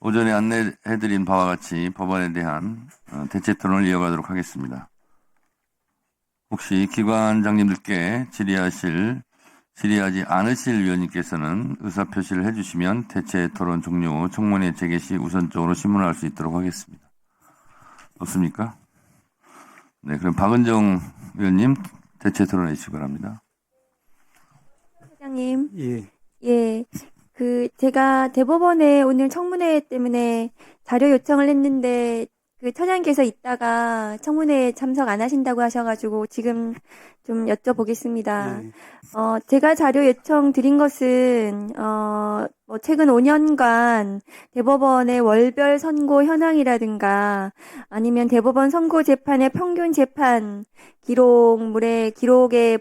오전에 안내해드린 바와 같이 법안에 대한 대체 토론을 이어가도록 하겠습니다. 혹시 기관장님들께 질의하지 않으실 위원님께서는 의사표시를 해주시면 대체 토론 종료 후 청문회 재개 시 우선적으로 신문할 수 있도록 하겠습니다. 없습니까? 네, 그럼 박은정 위원님 대체 토론해 주시기 바랍니다. 회장님. 예. 제가 대법원에 오늘 청문회 때문에 자료 요청을 했는데, 처장님께서 이따가 청문회에 참석 안 하신다고 하셔가지고 지금 좀 여쭤보겠습니다. 예. 제가 자료 요청 드린 것은, 최근 5년간 대법원의 월별 선고 현황이라든가 아니면 대법원 선고 재판의 평균 재판 기록의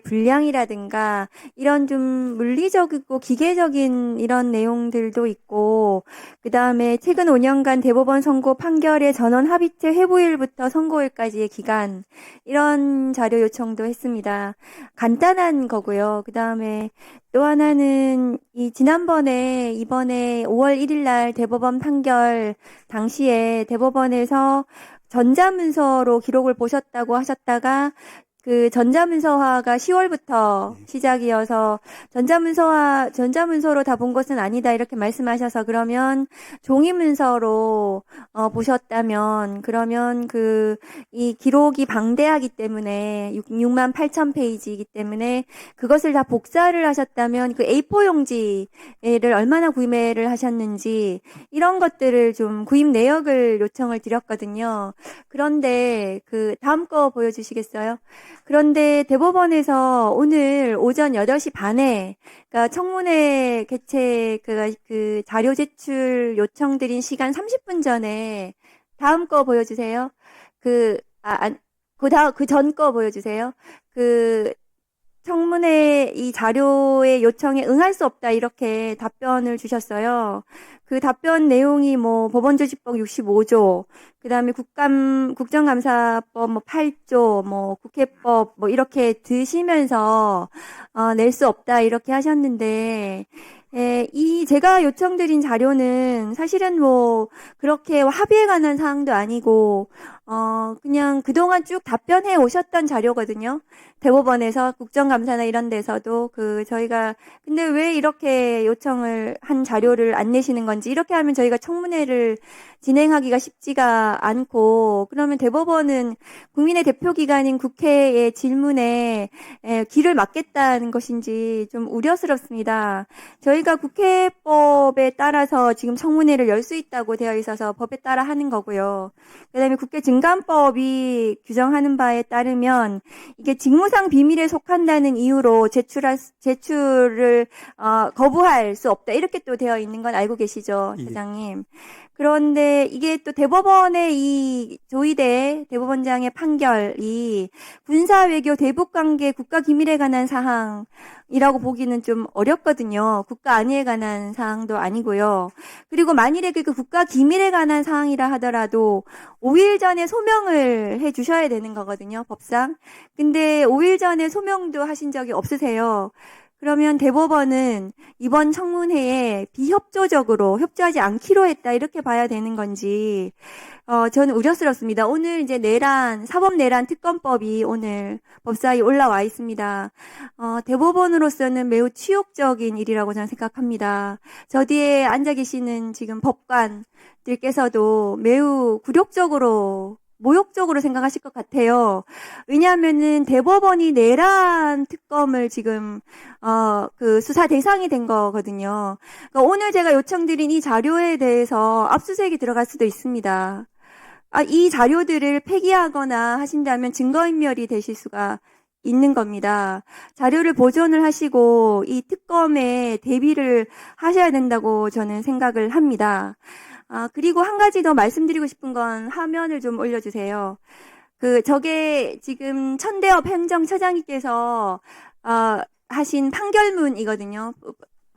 분량이라든가 이런 좀 물리적이고 기계적인 이런 내용들도 있고, 그 다음에 최근 5년간 대법원 선고 판결의 전원 합의체 회부일부터 선고일까지의 기간, 이런 자료 요청도 했습니다. 간단한 거고요. 그 다음에 또 하나는 이번에 5월 1일 날 대법원 판결 당시에 대법원에서 전자문서로 기록을 보셨다고 하셨다가 전자문서화가 10월부터 시작이어서 전자문서로 다 본 것은 아니다 이렇게 말씀하셔서, 그러면 종이문서로 보셨다면, 그러면 이 기록이 방대하기 때문에 6만 8천 페이지이기 때문에 그것을 다 복사를 하셨다면 A4 용지를 얼마나 구매를 하셨는지 이런 것들을 좀 구입 내역을 요청을 드렸거든요. 그런데 다음 거 보여주시겠어요? 그런데 대법원에서 오늘 오전 8시 반에, 그러니까 청문회 개최 자료 제출 요청드린 시간 30분 전에, 다음 거 보여주세요. 그 전 거 보여주세요. 청문회 이 자료의 요청에 응할 수 없다 이렇게 답변을 주셨어요. 그 답변 내용이 법원조직법 65조, 그 다음에 국정감사법 8조, 국회법 이렇게 드시면서 낼 수 없다 이렇게 하셨는데, 제가 요청드린 자료는 사실은 그렇게 합의에 관한 사항도 아니고, 그냥 그동안 쭉 답변해 오셨던 자료거든요. 대법원에서 국정감사나 이런 데서도 저희가, 근데 왜 이렇게 요청을 한 자료를 안 내시는 건지, 이렇게 하면 저희가 청문회를 진행하기가 쉽지가 않고, 그러면 대법원은 국민의 대표기관인 국회의 질문에 귀를 막겠다는 것인지 좀 우려스럽습니다. 저희가 국회법에 따라서 지금 청문회를 열 수 있다고 되어 있어서 법에 따라 하는 거고요. 그 다음에 국회 증감법이 규정하는 바에 따르면 이게 직무상 비밀에 속한다는 이유로 제출을 거부할 수 없다 이렇게 또 되어 있는 건 알고 계시죠, 회장님? 그런데 이게 또 대법원의 이 조희대 대법원장의 판결이 군사외교 대북관계 국가기밀에 관한 사항이라고 보기는 좀 어렵거든요. 국가 안위에 관한 사항도 아니고요. 그리고 만일에 그 국가기밀에 관한 사항이라 하더라도 5일 전에 소명을 해 주셔야 되는 거거든요, 법상. 근데 5일 전에 소명도 하신 적이 없으세요. 그러면 대법원은 이번 청문회에 비협조적으로 협조하지 않기로 했다 이렇게 봐야 되는 건지 저는 우려스럽습니다. 오늘 이제 사법 내란 특검법이 오늘 법사위 올라와 있습니다. 대법원으로서는 매우 치욕적인 일이라고 저는 생각합니다. 저 뒤에 앉아 계시는 지금 법관들께서도 매우 모욕적으로 생각하실 것 같아요. 왜냐하면은 대법원이 내란 특검을 지금 수사 대상이 된 거거든요. 그러니까 오늘 제가 요청드린 이 자료에 대해서 압수수색이 들어갈 수도 있습니다. 이 자료들을 폐기하거나 하신다면 증거인멸이 되실 수가 있는 겁니다. 자료를 보존을 하시고 이 특검에 대비를 하셔야 된다고 저는 생각을 합니다. 그리고 한 가지 더 말씀드리고 싶은 건 화면을 좀 올려주세요. 저게 지금 천대엽 행정처장님께서 하신 판결문이거든요.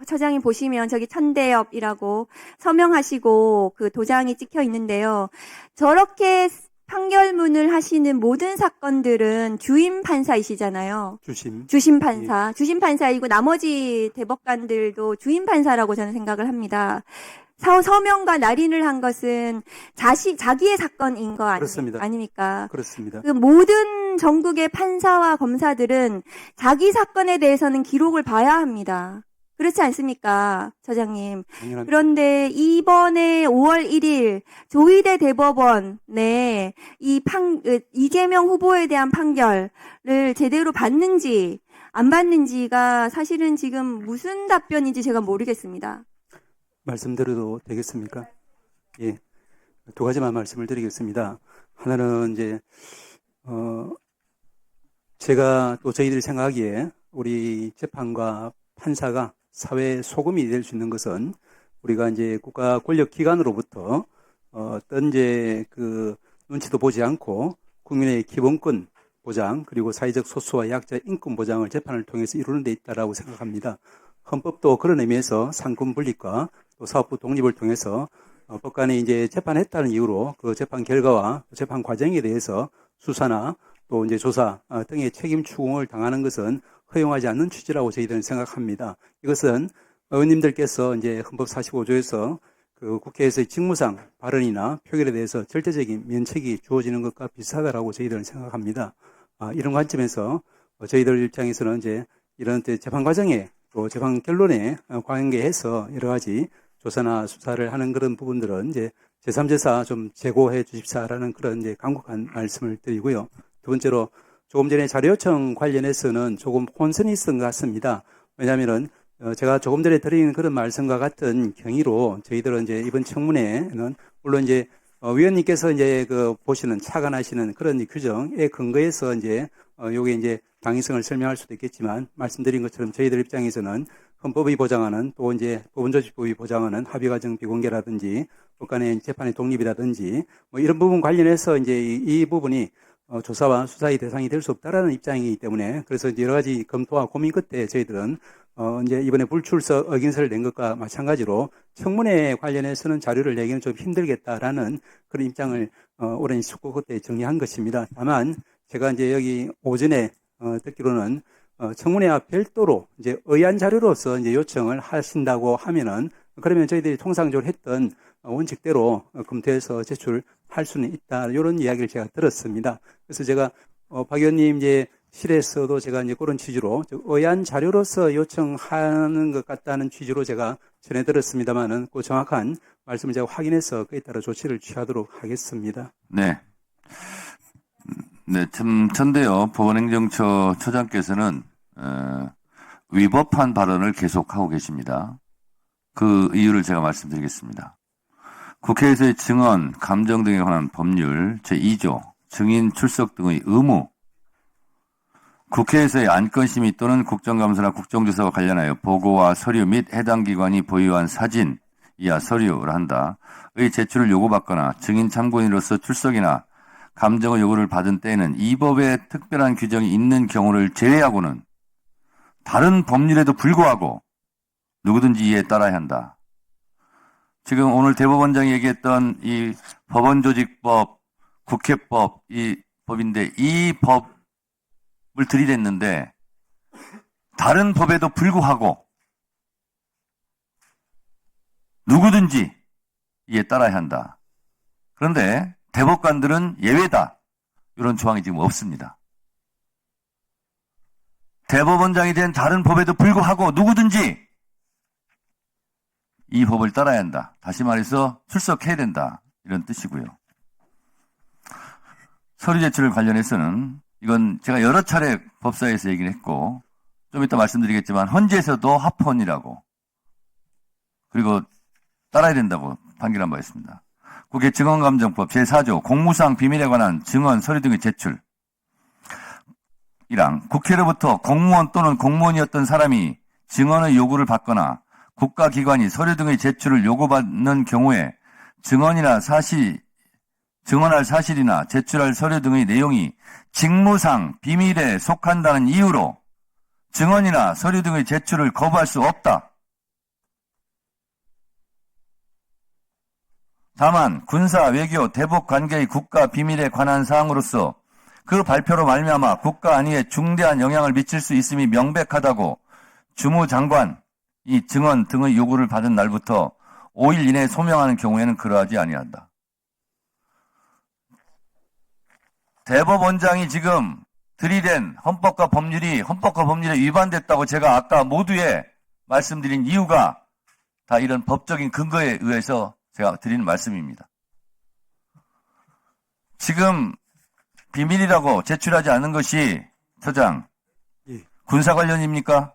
처장님 보시면 저기 천대엽이라고 서명하시고 도장이 찍혀 있는데요. 저렇게 판결문을 하시는 모든 사건들은 주임 판사이시잖아요. 주심 판사. 주심 판사이고 나머지 대법관들도 주임 판사라고 저는 생각을 합니다. 서명과 날인을 한 것은 자기의 사건인 거 그렇습니다. 아닙니까? 그렇습니다. 그 모든 전국의 판사와 검사들은 자기 사건에 대해서는 기록을 봐야 합니다. 그렇지 않습니까, 처장님? 당연합니다. 그런데 이번에 5월 1일 조희대 대법원에 이재명 후보에 대한 판결을 제대로 받는지 안 받는지가 사실은 지금 무슨 답변인지 제가 모르겠습니다. 말씀드려도 되겠습니까? 예. 두 가지만 말씀을 드리겠습니다. 하나는 이제, 제가 또 저희들이 생각하기에 우리 재판과 판사가 사회 소금이 될 수 있는 것은 우리가 이제 국가 권력 기관으로부터 어떤 이제 그 눈치도 보지 않고 국민의 기본권 보장 그리고 사회적 소수와 약자 인권 보장을 재판을 통해서 이루는 데 있다라고 생각합니다. 헌법도 그런 의미에서 상권 분립과 또 사법부 독립을 통해서 법관이 이제 재판했다는 이유로 그 재판 결과와 재판 과정에 대해서 수사나 또 이제 조사 등의 책임 추궁을 당하는 것은 허용하지 않는 취지라고 저희들은 생각합니다. 이것은 의원님들께서 이제 헌법 45조에서 그 국회에서의 직무상 발언이나 표결에 대해서 절대적인 면책이 주어지는 것과 비슷하다라고 저희들은 생각합니다. 이런 관점에서 저희들 입장에서는 이제 이런 재판 과정에 또 재판 결론에 관계해서 여러 가지 조사나 수사를 하는 그런 부분들은 이제 제3제사 좀 제고해 주십사라는 그런 이제 간곡한 말씀을 드리고요. 두 번째로 조금 전에 자료 요청 관련해서는 조금 혼선이 있었던 것 같습니다. 왜냐하면은 제가 조금 전에 드린 그런 말씀과 같은 경위로 저희들은 이제 이번 청문회는 물론 이제 위원님께서 이제 그 보시는 착안하시는 그런 규정에 근거해서 이제 요게 이제 당위성을 설명할 수도 있겠지만 말씀드린 것처럼 저희들 입장에서는 헌법이 보장하는 또 이제 법원조직법이 보장하는 합의과정 비공개라든지 법관의 재판의 독립이라든지 뭐 이런 부분 관련해서 이제 이 부분이 조사와 수사의 대상이 될 수 없다라는 입장이기 때문에 그래서 이제 여러 가지 검토와 고민 끝에 저희들은 이제 이번에 불출석 의견서를 낸 것과 마찬가지로 청문회 관련해서는 자료를 내기는 좀 힘들겠다라는 그런 입장을 오랜 숙고 끝에 정리한 것입니다. 다만 제가 이제 여기 오전에 듣기로는 청문회와 별도로 이제 의안 자료로서 이제 요청을 하신다고 하면은 그러면 저희들이 통상적으로 했던 원칙대로 검토해서 제출할 수는 있다. 이런 이야기를 제가 들었습니다. 그래서 제가 박 의원님 이제 실에서도 제가 이제 그런 취지로 의안 자료로서 요청하는 것 같다는 취지로 제가 전해 들었습니다만은 그 정확한 말씀을 제가 확인해서 그에 따라 조치를 취하도록 하겠습니다. 네. 네, 참 천대요 법원행정처 처장께서는 위법한 발언을 계속하고 계십니다. 그 이유를 제가 말씀드리겠습니다. 국회에서의 증언, 감정 등에 관한 법률 제2조 증인 출석 등의 의무, 국회에서의 안건심의 또는 국정감사나 국정조사와 관련하여 보고와 서류 및 해당 기관이 보유한 사진 이하 서류를 한다의 제출을 요구받거나 증인 참고인으로서 출석이나 감정의 요구를 받은 때에는 이 법에 특별한 규정이 있는 경우를 제외하고는 다른 법률에도 불구하고 누구든지 이에 따라야 한다. 지금 오늘 대법원장이 얘기했던 이 법원조직법, 국회법, 이 법인데 이 법을 들이댔는데 다른 법에도 불구하고 누구든지 이에 따라야 한다. 그런데 대법관들은 예외다. 이런 조항이 지금 없습니다. 대법원장이 된 다른 법에도 불구하고 누구든지 이 법을 따라야 한다. 다시 말해서 출석해야 된다. 이런 뜻이고요. 서류 제출 관련해서는 이건 제가 여러 차례 법사위에서 얘기를 했고 좀 이따 말씀드리겠지만 헌재에서도 합헌이라고 그리고 따라야 된다고 판결한 바 있습니다. 국회 증언감정법 제4조 공무상 비밀에 관한 증언 서류 등의 제출 이랑 국회로부터 공무원 또는 공무원이었던 사람이 증언의 요구를 받거나 국가기관이 서류 등의 제출을 요구받는 경우에 증언할 사실이나 제출할 서류 등의 내용이 직무상 비밀에 속한다는 이유로 증언이나 서류 등의 제출을 거부할 수 없다. 다만 군사, 외교, 대북 관계의 국가 비밀에 관한 사항으로서 그 발표로 말미암아 국가 안위에 중대한 영향을 미칠 수 있음이 명백하다고 주무장관 이 증언 등의 요구를 받은 날부터 5일 이내에 소명하는 경우에는 그러하지 아니한다. 대법원장이 지금 들이댄 헌법과 법률에 위반됐다고 제가 아까 모두에 말씀드린 이유가 다 이런 법적인 근거에 의해서 제가 드리는 말씀입니다. 지금 비밀이라고 제출하지 않은 것이 처장, 예. 군사 관련입니까?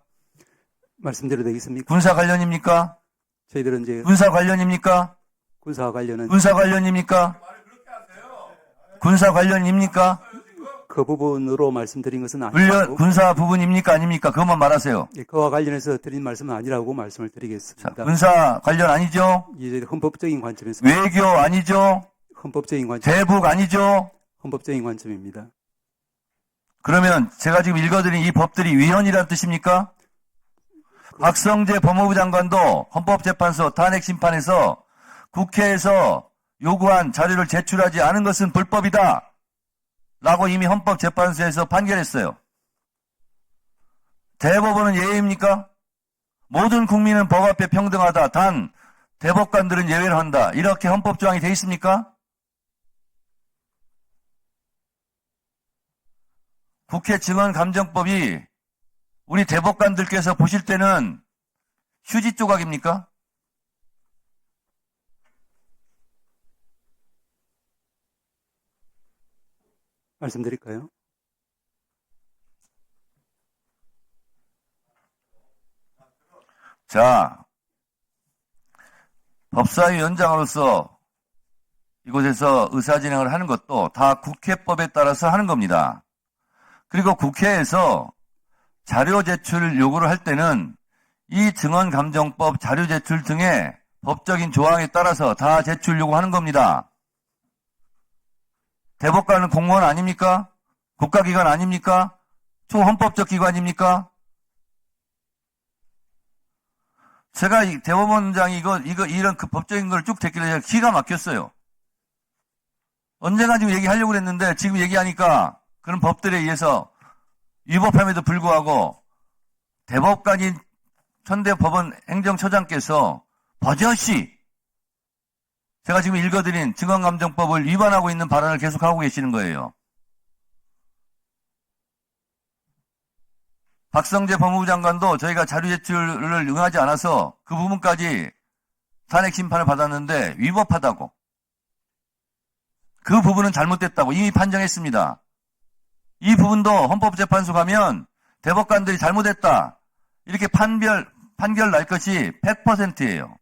말씀드려도 되겠습니까? 군사 관련입니까? 저희들은 이제 군사 관련입니까? 군사와 관련은 군사 관련입니까? 군사 관련입니까? 그 부분으로 말씀드린 것은 아니고 군사 부분입니까? 아닙니까? 그것만 말하세요. 예, 그와 관련해서 드린 말씀은 아니라고 말씀을 자, 드리겠습니다. 군사 관련 아니죠? 이제 헌법적인 관점에서 외교 아니죠? 헌법적인 관점, 대북 아니죠? 헌법적인 관점입니다. 그러면 제가 지금 읽어드린 이 법들이 위헌이라는 뜻입니까? 박성재 법무부 장관도 헌법재판소 탄핵심판에서 국회에서 요구한 자료를 제출하지 않은 것은 불법이다 라고 이미 헌법재판소에서 판결했어요. 대법원은 예외입니까? 모든 국민은 법 앞에 평등하다. 단 대법관들은 예외를 한다. 이렇게 헌법조항이 되어 있습니까? 국회 증언감정법이 우리 대법관들께서 보실 때는 휴지 조각입니까? 말씀드릴까요? 자, 법사위원장으로서 이곳에서 의사진행을 하는 것도 다 국회법에 따라서 하는 겁니다. 그리고 국회에서 자료 제출 요구를 할 때는 이 증언감정법 자료 제출 등의 법적인 조항에 따라서 다 제출 요구하는 겁니다. 대법관은 공무원 아닙니까? 국가기관 아닙니까? 초헌법적 기관입니까? 제가 이 대법원장이 이런 그 법적인 걸 쭉 듣길래 제가 기가 막혔어요. 언젠가 지금 얘기하려고 그랬는데 지금 얘기하니까 그런 법들에 의해서 위법함에도 불구하고 대법관인 천대법원 행정처장께서 버젓이 제가 지금 읽어드린 증언감정법을 위반하고 있는 발언을 계속하고 계시는 거예요. 박성재 법무부 장관도 저희가 자료 제출을 응하지 않아서 그 부분까지 탄핵 심판을 받았는데 위법하다고. 그 부분은 잘못됐다고 이미 판정했습니다. 이 부분도 헌법재판소 가면 대법관들이 잘못했다. 이렇게 판결 날 것이 100%예요.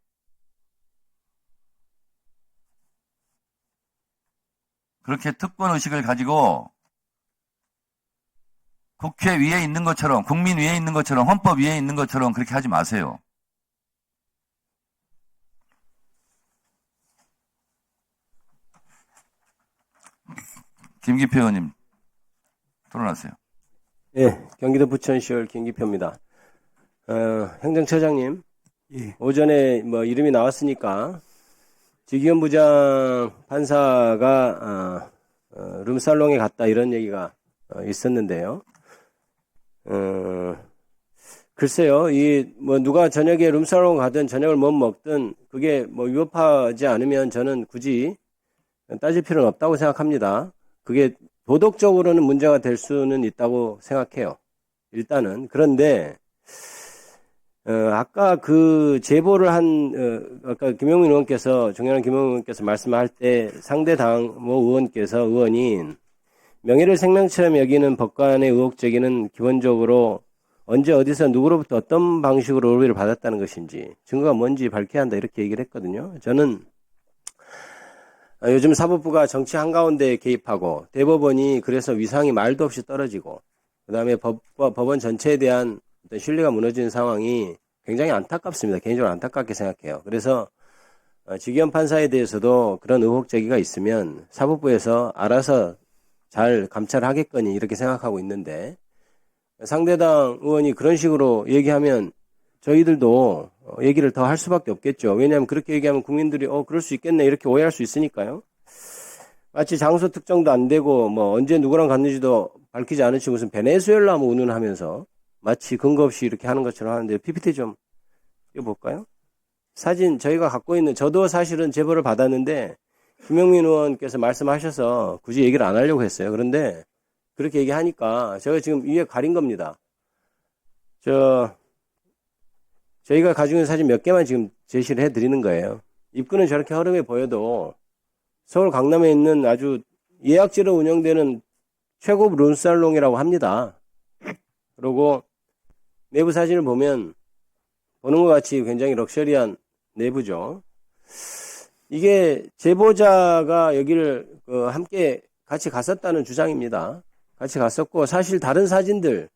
그렇게 특권의식을 가지고 국회 위에 있는 것처럼, 국민 위에 있는 것처럼, 헌법 위에 있는 것처럼 그렇게 하지 마세요. 김기표 의원님, 토론하세요. 예, 경기도 부천시열 김기표입니다. 행정처장님, 예. 오전에 이름이 나왔으니까 지기현 부장 판사가 룸살롱에 갔다 이런 얘기가 있었는데요. 글쎄요, 누가 저녁에 룸살롱 가든 저녁을 못 먹든 그게 위법하지 않으면 저는 굳이 따질 필요는 없다고 생각합니다. 그게 도덕적으로는 문제가 될 수는 있다고 생각해요. 일단은. 그런데, 아까 그 제보를 아까 김용민 의원께서, 정연한 김용민 의원께서 말씀할 때 상대 당 의원인 명예를 생명처럼 여기는 법관의 의혹 제기는 기본적으로 언제 어디서 누구로부터 어떤 방식으로 의뢰를 받았다는 것인지 증거가 뭔지 밝혀야 한다 이렇게 얘기를 했거든요. 저는 요즘 사법부가 정치 한가운데에 개입하고 대법원이 그래서 위상이 말도 없이 떨어지고 그다음에 법원 전체에 대한 어떤 신뢰가 무너지는 상황이 굉장히 안타깝습니다. 개인적으로 안타깝게 생각해요. 그래서 지기현 판사에 대해서도 그런 의혹 제기가 있으면 사법부에서 알아서 잘 감찰하겠거니 이렇게 생각하고 있는데 상대당 의원이 그런 식으로 얘기하면 저희들도 얘기를 더 할 수밖에 없겠죠. 왜냐하면 그렇게 얘기하면 국민들이 그럴 수 있겠네 이렇게 오해할 수 있으니까요. 마치 장소 특정도 안 되고 언제 누구랑 갔는지도 밝히지 않은 채 무슨 베네수엘라 운운하면서 마치 근거 없이 이렇게 하는 것처럼 하는데 PPT 좀 띄워볼까요? 사진 저희가 갖고 있는, 저도 사실은 제보를 받았는데 김용민 의원께서 말씀하셔서 굳이 얘기를 안 하려고 했어요. 그런데 그렇게 얘기하니까 제가 지금 위에 가린 겁니다. 저희가 가지고 있는 사진 몇 개만 지금 제시를 해드리는 거예요. 입구는 저렇게 허름해 보여도 서울 강남에 있는 아주 예약제로 운영되는 최고급 룸살롱이라고 합니다. 그리고 내부 사진을 보면 보는 것 같이 굉장히 럭셔리한 내부죠. 이게 제보자가 여기를 함께 같이 갔었다는 주장입니다. 같이 갔었고, 사실 다른 사진들,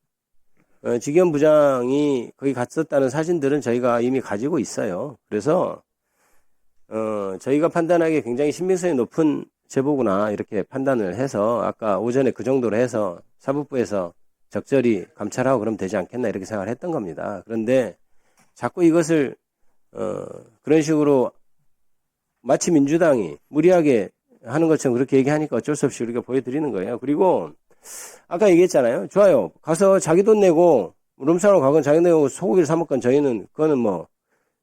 지기현 부장이 거기 갔었다는 사진들은 저희가 이미 가지고 있어요. 그래서 저희가 판단하기에 굉장히 신빙성이 높은 제보구나 이렇게 판단을 해서 아까 오전에 그 정도로 해서 사법부에서 적절히 감찰하고 그러면 되지 않겠나 이렇게 생각을 했던 겁니다. 그런데 자꾸 이것을 그런 식으로 마치 민주당이 무리하게 하는 것처럼 그렇게 얘기하니까 어쩔 수 없이 우리가 보여드리는 거예요. 그리고 아까 얘기했잖아요. 좋아요. 가서 자기 돈 내고 룸사롱 가건 자기 돈 내고 소고기를 사 먹건 저희는 그거는 뭐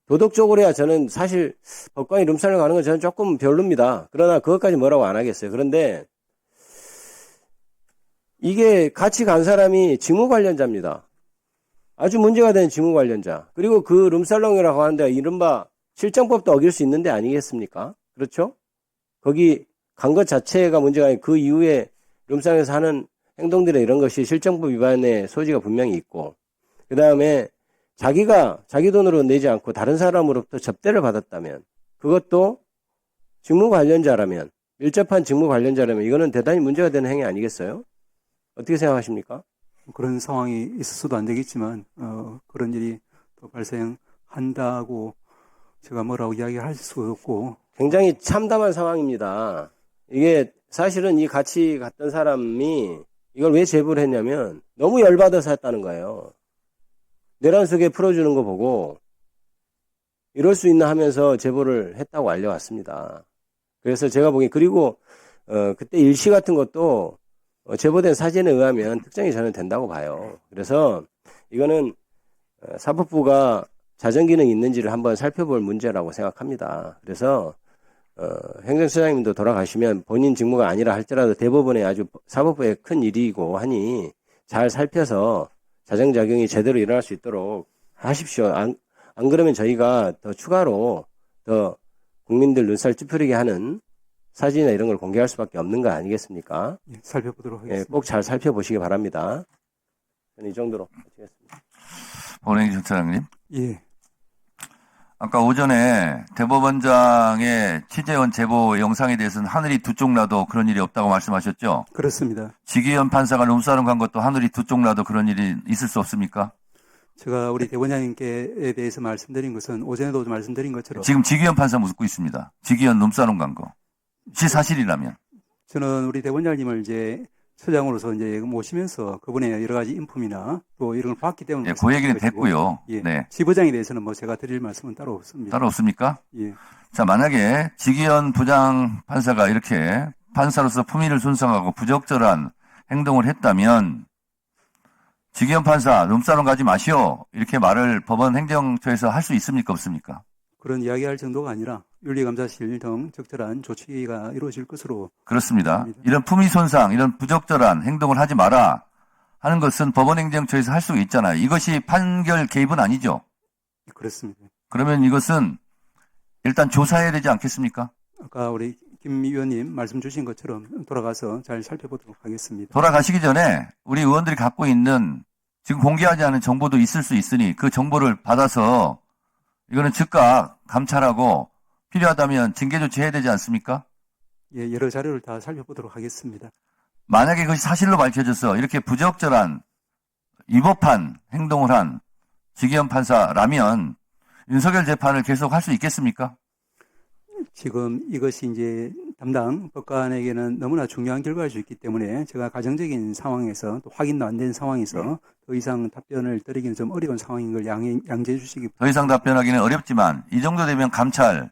도덕적으로 해야 저는 사실 법관이 룸사롱 가는 건 저는 조금 별로입니다. 그러나 그것까지 뭐라고 안 하겠어요. 그런데 이게 같이 간 사람이 직무 관련자입니다. 아주 문제가 되는 직무 관련자. 그리고 그 룸살롱이라고 하는데 이른바 실정법도 어길 수 있는 데 아니겠습니까? 그렇죠? 거기 간 것 자체가 문제가 아니고 그 이후에 룸살롱에서 하는 행동들의 이런 것이 실정법 위반의 소지가 분명히 있고, 그 다음에 자기가 자기 돈으로 내지 않고 다른 사람으로부터 접대를 받았다면, 그것도 직무 관련자라면, 밀접한 직무 관련자라면 이거는 대단히 문제가 되는 행위 아니겠어요? 어떻게 생각하십니까? 그런 상황이 있어서도 안 되겠지만 그런 일이 또 발생한다고 제가 뭐라고 이야기할 수 없고. 굉장히 참담한 상황입니다. 이게 사실은 이 같이 갔던 사람이 이걸 왜 제보를 했냐면 너무 열받아서 했다는 거예요. 내란 속에 풀어주는 거 보고 이럴 수 있나 하면서 제보를 했다고 알려왔습니다. 그래서 제가 보기엔, 그리고 그때 일시 같은 것도 제보된 사진에 의하면 특정이 저는 된다고 봐요. 그래서 이거는 사법부가 자정기능이 있는지를 한번 살펴볼 문제라고 생각합니다. 그래서 행정처장님도 돌아가시면 본인 직무가 아니라 할지라도 대법원에 아주 사법부의 큰 일이고 하니 잘 살펴서 자정작용이 제대로 일어날 수 있도록 하십시오. 안 그러면 저희가 더 추가로 더 국민들 눈살 찌푸리게 하는 사진이나 이런 걸 공개할 수밖에 없는 거 아니겠습니까? 예, 살펴보도록 하겠습니다. 예, 꼭 잘 살펴보시기 바랍니다. 저는 이 정도로 마치겠습니다. 원행기 차장님. 예, 아까 오전에 대법원장의 취재원 제보 영상에 대해서는 하늘이 두 쪽 나도 그런 일이 없다고 말씀하셨죠? 그렇습니다. 지기현 판사가 룸사롱 간 것도 하늘이 두 쪽 나도 그런 일이 있을 수 없습니까? 제가 우리 대법원장님께 대해서 말씀드린 것은 오전에도 말씀드린 것처럼 지금 지기현 판사 묻고 있습니다. 지기현 룸사롱 간 거. 사실이라면. 저는 우리 대법원장님을 이제 처장으로서 이제 모시면서 그분의 여러 가지 인품이나 또 이런 걸 봤기 때문에. 예, 그 얘기는 것이고, 됐고요. 예, 네. 지부장에 대해서는 뭐 제가 드릴 말씀은 따로 없습니다. 따로 없습니까? 예, 자, 만약에 지기현 부장 판사가 이렇게 판사로서 품위를 손상하고 부적절한 행동을 했다면 지기현 판사 룸사롱 가지 마시오 이렇게 말을 법원 행정처에서 할 수 있습니까? 없습니까? 그런 이야기할 정도가 아니라 윤리감사실 등 적절한 조치가 이루어질 것으로. 그렇습니다. 이런 품위 손상, 이런 부적절한 행동을 하지 마라 하는 것은 법원 행정처에서 할 수 있잖아요. 이것이 판결 개입은 아니죠. 그렇습니다. 그러면 이것은 일단 조사해야 되지 않겠습니까? 아까 우리 김 의원님 말씀 주신 것처럼 돌아가서 잘 살펴보도록 하겠습니다. 돌아가시기 전에 우리 의원들이 갖고 있는 지금 공개하지 않은 정보도 있을 수 있으니 그 정보를 받아서 이거는 즉각 감찰하고 필요하다면 징계 조치해야 되지 않습니까? 예, 여러 자료를 다 살펴보도록 하겠습니다. 만약에 그것이 사실로 밝혀져서 이렇게 부적절한 위법한 행동을 한 지기현 판사라면 윤석열 재판을 계속 할 수 있겠습니까? 지금 이것이 이제 담당 법관에게는 너무나 중요한 결과일 수 있기 때문에 제가 가정적인 상황에서 또 확인도 안 된 상황에서 더 이상 답변을 드리기는 좀 어려운 상황인 걸 양해해 주시기 바랍니다. 더 이상 답변하기는 어렵지만 이 정도 되면 감찰,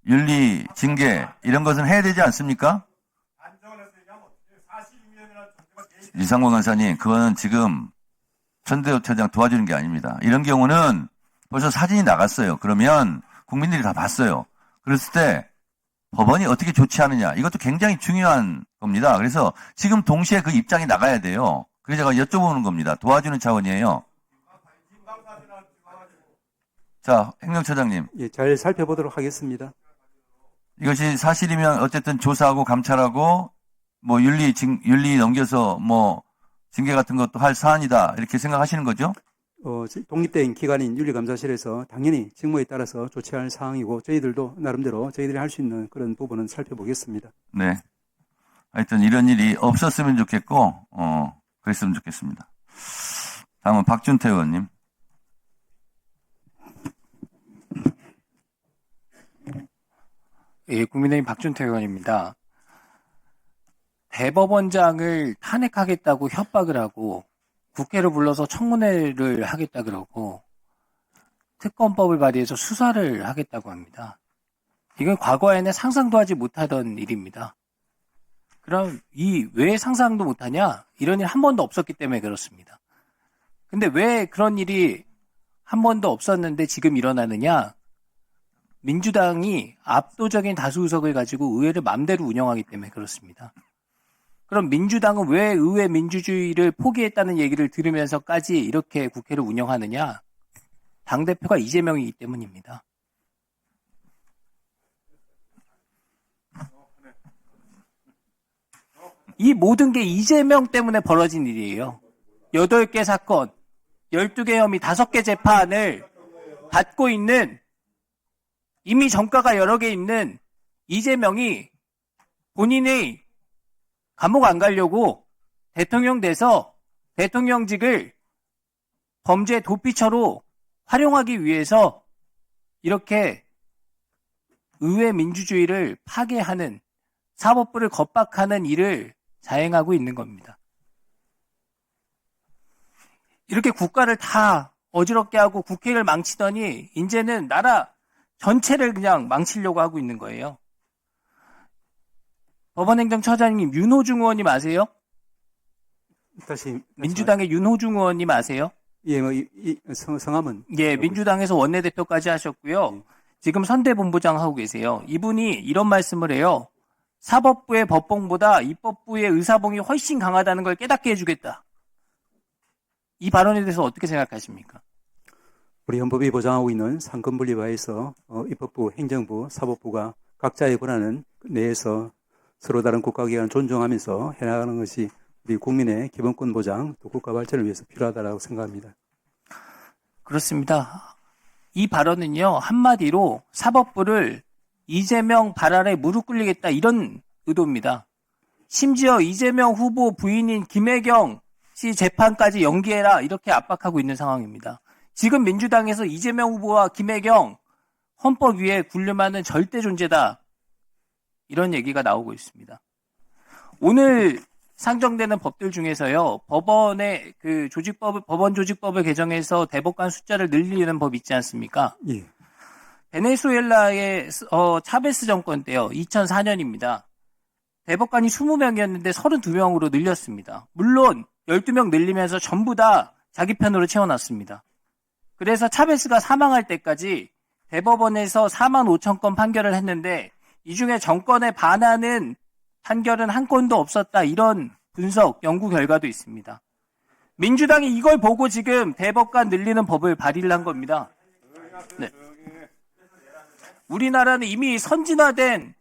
윤리, 징계 이런 것은 해야 되지 않습니까? 이상권 간사님, 그거는 지금 천대호 처장 도와주는 게 아닙니다. 이런 경우는 벌써 사진이 나갔어요. 그러면 국민들이 다 봤어요. 그랬을 때 법원이 어떻게 조치하느냐 이것도 굉장히 중요한 겁니다. 그래서 지금 동시에 그 입장이 나가야 돼요. 그래서 제가 여쭤보는 겁니다. 도와주는 차원이에요. 자, 행정처장님. 예, 잘 살펴보도록 하겠습니다. 이것이 사실이면 어쨌든 조사하고 감찰하고 뭐 윤리 넘겨서 뭐 징계 같은 것도 할 사안이다 이렇게 생각하시는 거죠? 독립된 기관인 윤리감사실에서 당연히 직무에 따라서 조치할 사항이고 저희들도 나름대로 저희들이 할 수 있는 그런 부분은 살펴보겠습니다. 네. 하여튼 이런 일이 없었으면 좋겠고 그랬으면 좋겠습니다. 다음은 박준태 의원님. 예, 국민의힘 박준태 의원입니다. 대법원장을 탄핵하겠다고 협박을 하고 국회를 불러서 청문회를 하겠다 그러고 특검법을 발의해서 수사를 하겠다고 합니다. 이건 과거에는 상상도 하지 못하던 일입니다. 그럼 왜 상상도 못하냐? 이런 일 한 번도 없었기 때문에 그렇습니다. 근데 왜 그런 일이 한 번도 없었는데 지금 일어나느냐? 민주당이 압도적인 다수 의석을 가지고 의회를 마음대로 운영하기 때문에 그렇습니다. 그럼 민주당은 왜 의회 민주주의를 포기했다는 얘기를 들으면서까지 이렇게 국회를 운영하느냐? 당대표가 이재명이기 때문입니다. 이 모든 게 이재명 때문에 벌어진 일이에요. 8개 사건, 12개 혐의, 5개 재판을 받고 있는 이미 전과가 여러 개 있는 이재명이 본인의 감옥 안 가려고 대통령 돼서 대통령직을 범죄 도피처로 활용하기 위해서 이렇게 의회 민주주의를 파괴하는 사법부를 겁박하는 일을 자행하고 있는 겁니다. 이렇게 국가를 다 어지럽게 하고 국회를 망치더니 이제는 나라 전체를 그냥 망치려고 하고 있는 거예요. 법원행정처장님 윤호중 의원님 아세요? 다시 민주당의 윤호중 의원님 아세요? 예, 성함은 예, 민주당에서 원내대표까지 하셨고요. 지금 선대본부장 하고 계세요. 이분이 이런 말씀을 해요. 사법부의 법봉보다 입법부의 의사봉이 훨씬 강하다는 걸 깨닫게 해주겠다. 이 발언에 대해서 어떻게 생각하십니까? 우리 헌법이 보장하고 있는 상권분립화에서 입법부, 행정부, 사법부가 각자의 권한은 내에서 서로 다른 국가기관을 존중하면서 해나가는 것이 우리 국민의 기본권 보장, 또 국가 발전을 위해서 필요하다고 생각합니다. 그렇습니다. 이 발언은요, 한마디로 사법부를 이재명 발 아래 무릎 꿇리겠다 이런 의도입니다. 심지어 이재명 후보 부인인 김혜경 씨 재판까지 연기해라 이렇게 압박하고 있는 상황입니다. 지금 민주당에서 이재명 후보와 김혜경 헌법 위에 군림하는 절대 존재다. 이런 얘기가 나오고 있습니다. 오늘 상정되는 법들 중에서요, 법원의 법원 조직법을 개정해서 대법관 숫자를 늘리는 법 있지 않습니까? 예. 베네수엘라의 차베스 정권 때요, 2004년입니다. 대법관이 20명이었는데 32명으로 늘렸습니다. 물론 12명 늘리면서 전부 다 자기 편으로 채워놨습니다. 그래서 차베스가 사망할 때까지 대법원에서 4만 5천 건 판결을 했는데 이 중에 정권에 반하는 판결은 한 건도 없었다. 이런 분석, 연구 결과도 있습니다. 민주당이 이걸 보고 지금 대법관 늘리는 법을 발의를 한 겁니다. 네. 우리나라는 이미 선진화된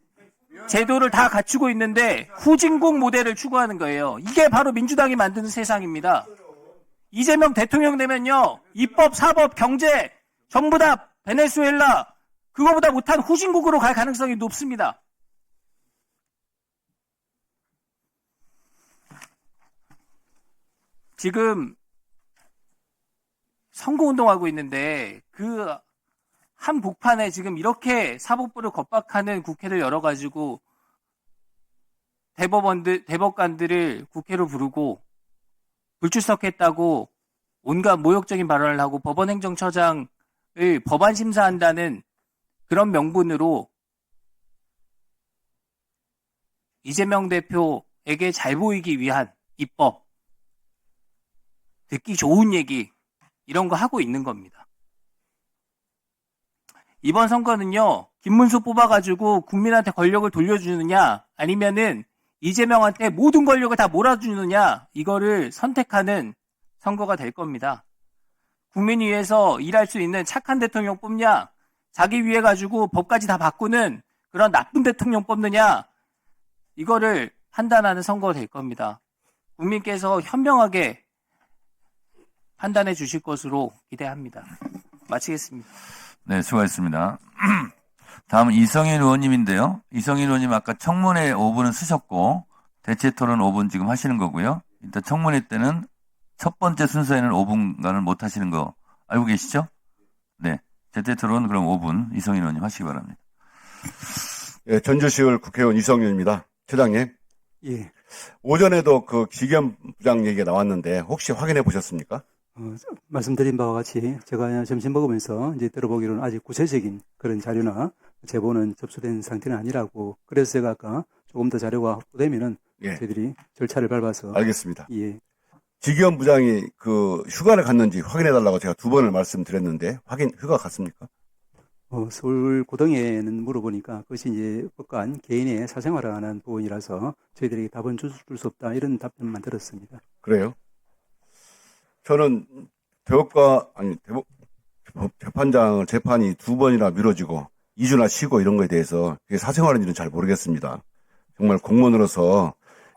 제도를 다 갖추고 있는데 후진국 모델을 추구하는 거예요. 이게 바로 민주당이 만드는 세상입니다. 이재명 대통령 되면요, 입법, 사법, 경제 전부 다 베네수엘라 그거보다 못한 후진국으로 갈 가능성이 높습니다. 지금 선거운동하고 있는데 그 한복판에 지금 이렇게 사법부를 겁박하는 국회를 열어가지고 대법관들을 국회로 부르고 불출석했다고 온갖 모욕적인 발언을 하고 법원행정처장을 법안 심사한다는 그런 명분으로 이재명 대표에게 잘 보이기 위한 입법, 듣기 좋은 얘기 이런 거 하고 있는 겁니다. 이번 선거는요, 김문수 뽑아가지고 국민한테 권력을 돌려주느냐, 아니면은 이재명한테 모든 권력을 다 몰아주느냐, 이거를 선택하는 선거가 될 겁니다. 국민 위해서 일할 수 있는 착한 대통령 뽑냐, 자기 위해 가지고 법까지 다 바꾸는 그런 나쁜 대통령 뽑느냐, 이거를 판단하는 선거가 될 겁니다. 국민께서 현명하게 판단해 주실 것으로 기대합니다. 마치겠습니다. 네, 수고하셨습니다. 다음은 이성인 의원님인데요. 이성인 의원님 아까 청문회 5분은 쓰셨고 대체 토론 5분 지금 하시는 거고요. 일단 청문회 때는 첫 번째 순서에는 5분간을 못 하시는 거 알고 계시죠? 네. 대체 토론 그럼 5분 이성인 의원님 하시기 바랍니다. 예, 전주시의회 국회의원 이성윤입니다. 처장님, 예. 오전에도 그 기겸 부장 얘기가 나왔는데 혹시 확인해 보셨습니까? 말씀드린 바와 같이 제가 점심 먹으면서 이제 들어보기로는 아직 구체적인 그런 자료나 제보는 접수된 상태는 아니라고, 그래서 제가 아까 조금 더 자료가 확보되면은 예, 저희들이 절차를 밟아서 알겠습니다. 예. 기겸 부장이 그 휴가를 갔는지 확인해 달라고 제가 2번을 말씀드렸는데 휴가 갔습니까? 서울 고등에는 물어보니까 그것이 이제 법관 개인의 사생활을 하는 부분이라서 저희들이 답은 줄 수 없다, 이런 답변만 들었습니다. 그래요? 저는 재판장을 재판이 2번이나 미뤄지고 2주나 쉬고 이런 거에 대해서 그게 사생활인지는 잘 모르겠습니다. 정말 공무원으로서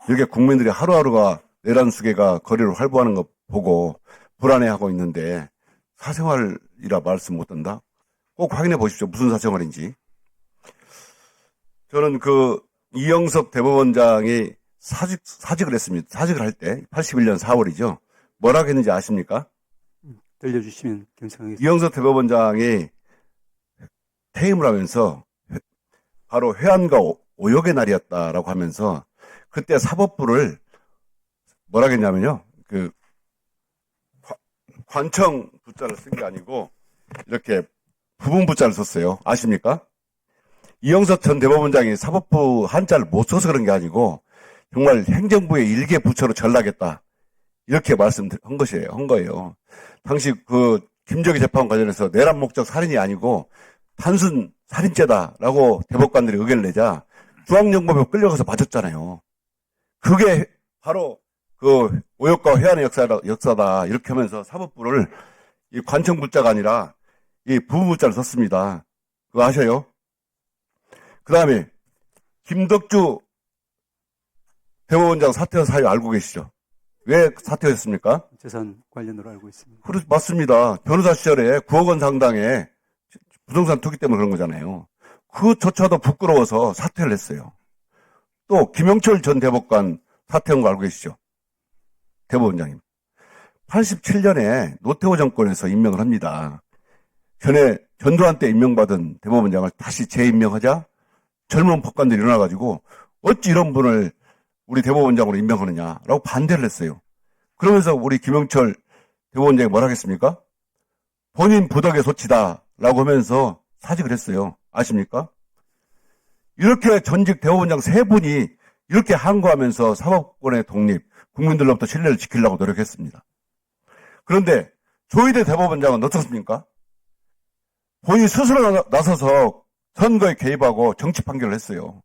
이렇게 국민들이 하루하루가 내란 수계가 거리를 활보하는 거 보고 불안해하고 있는데 사생활이라 말씀 못 한다? 꼭 확인해 보십시오. 무슨 사생활인지. 저는 그 이영섭 대법원장이 사직을 했습니다. 사직을 할 때 81년 4월이죠. 뭐라고 했는지 아십니까? 들려주시면 감사하겠습니다. 이영섭 대법원장이 퇴임을 하면서 바로 회한과 오역의 날이었다라고 하면서 그때 사법부를 뭐라고 했냐면요. 그 관청 부자를 쓴 게 아니고 이렇게 부분 부자를 썼어요. 아십니까? 이영섭 전 대법원장이 사법부 한자를 못 써서 그런 게 아니고 정말 행정부의 일개 부처로 전락했다. 이렇게 한 거예요. 당시 그 김정희 재판 관련해서 내란 목적 살인이 아니고 단순 살인죄다라고 대법관들이 의견을 내자 중앙정보부에 끌려가서 맞았잖아요. 그게 바로 그 오역과 회한의 역사다. 이렇게 하면서 사법부를 이 관청부자가 아니라 이 부부자를 썼습니다. 그거 아셔요? 그 다음에 김덕주 대법원장 사퇴한 사유 알고 계시죠? 왜 사퇴했습니까? 재산 관련으로 알고 있습니다. 맞습니다. 변호사 시절에 9억 원 상당의 부동산 투기 때문에 그런 거잖아요. 그조차도 부끄러워서 사퇴를 했어요. 또 김영철 전 대법관 사퇴한 거 알고 계시죠? 대법원장님. 87년에 노태우 정권에서 임명을 합니다. 전에 전두환 때 임명받은 대법원장을 다시 재임명하자 젊은 법관들이 일어나가지고 어찌 이런 분을 우리 대법원장으로 임명하느냐라고 반대를 했어요. 그러면서 우리 김영철 대법원장이 뭐라 하겠습니까? 본인 부덕의 소치다라고 하면서 사직을 했어요. 아십니까? 이렇게 전직 대법원장 3분이 이렇게 항거하면서 사법권의 독립, 국민들로부터 신뢰를 지키려고 노력했습니다. 그런데 조희대 대법원장은 어떻습니까? 본인이 스스로 나서서 선거에 개입하고 정치 판결을 했어요.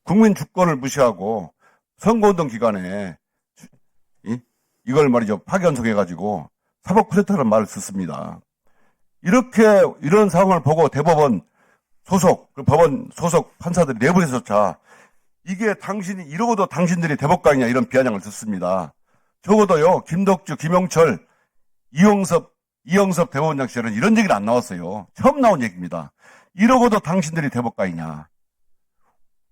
국민 주권을 무시하고 선거운동 기간에 이걸 말이죠. 파견송해가지고 사법 쿠데타라는 말을 썼습니다. 이런 상황을 보고 대법원 소속, 그 법원 소속 판사들이 내부에서조차 이게 이러고도 당신들이 대법관이냐 이런 비아냥을 듣습니다. 적어도요, 김덕주, 김영철, 이영섭 대법원장 시절은 이런 얘기는 안 나왔어요. 처음 나온 얘기입니다. 이러고도 당신들이 대법관이냐.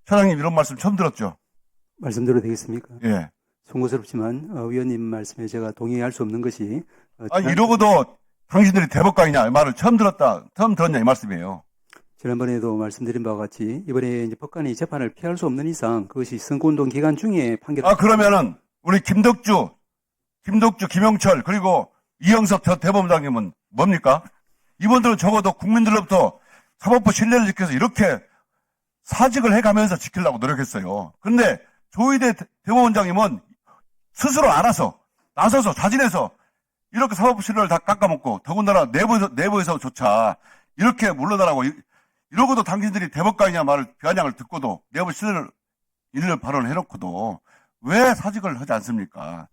차장님 이런 말씀 처음 들었죠? 말씀드려도 되겠습니까? 예. 송구스럽지만 위원님 말씀에 제가 동의할 수 없는 것이 이러고도 당신들이 대법관이냐 이 말을 처음 들었냐 이 말씀이에요. 지난번에도 말씀드린 바와 같이 이번에 이제 법관이 재판을 피할 수 없는 이상 그것이 선거운동 기간 중에 판결. 그러면은 우리 김덕주, 김영철 그리고 이영섭 전 대법원장님은 뭡니까? 이분들은 적어도 국민들로부터 사법부 신뢰를 지켜서 이렇게 사직을 해가면서 지키려고 노력했어요. 그런데 조희대 대법원장님은 스스로 나서서 자진해서 이렇게 사법부 신뢰를 다 깎아먹고 더군다나 내부에서조차 이렇게 물러나라고 이러고도 당신들이 대법관이냐 말을 비아냥을 듣고도 내부 신뢰를 발언을 해놓고도 왜 사직을 하지 않습니까?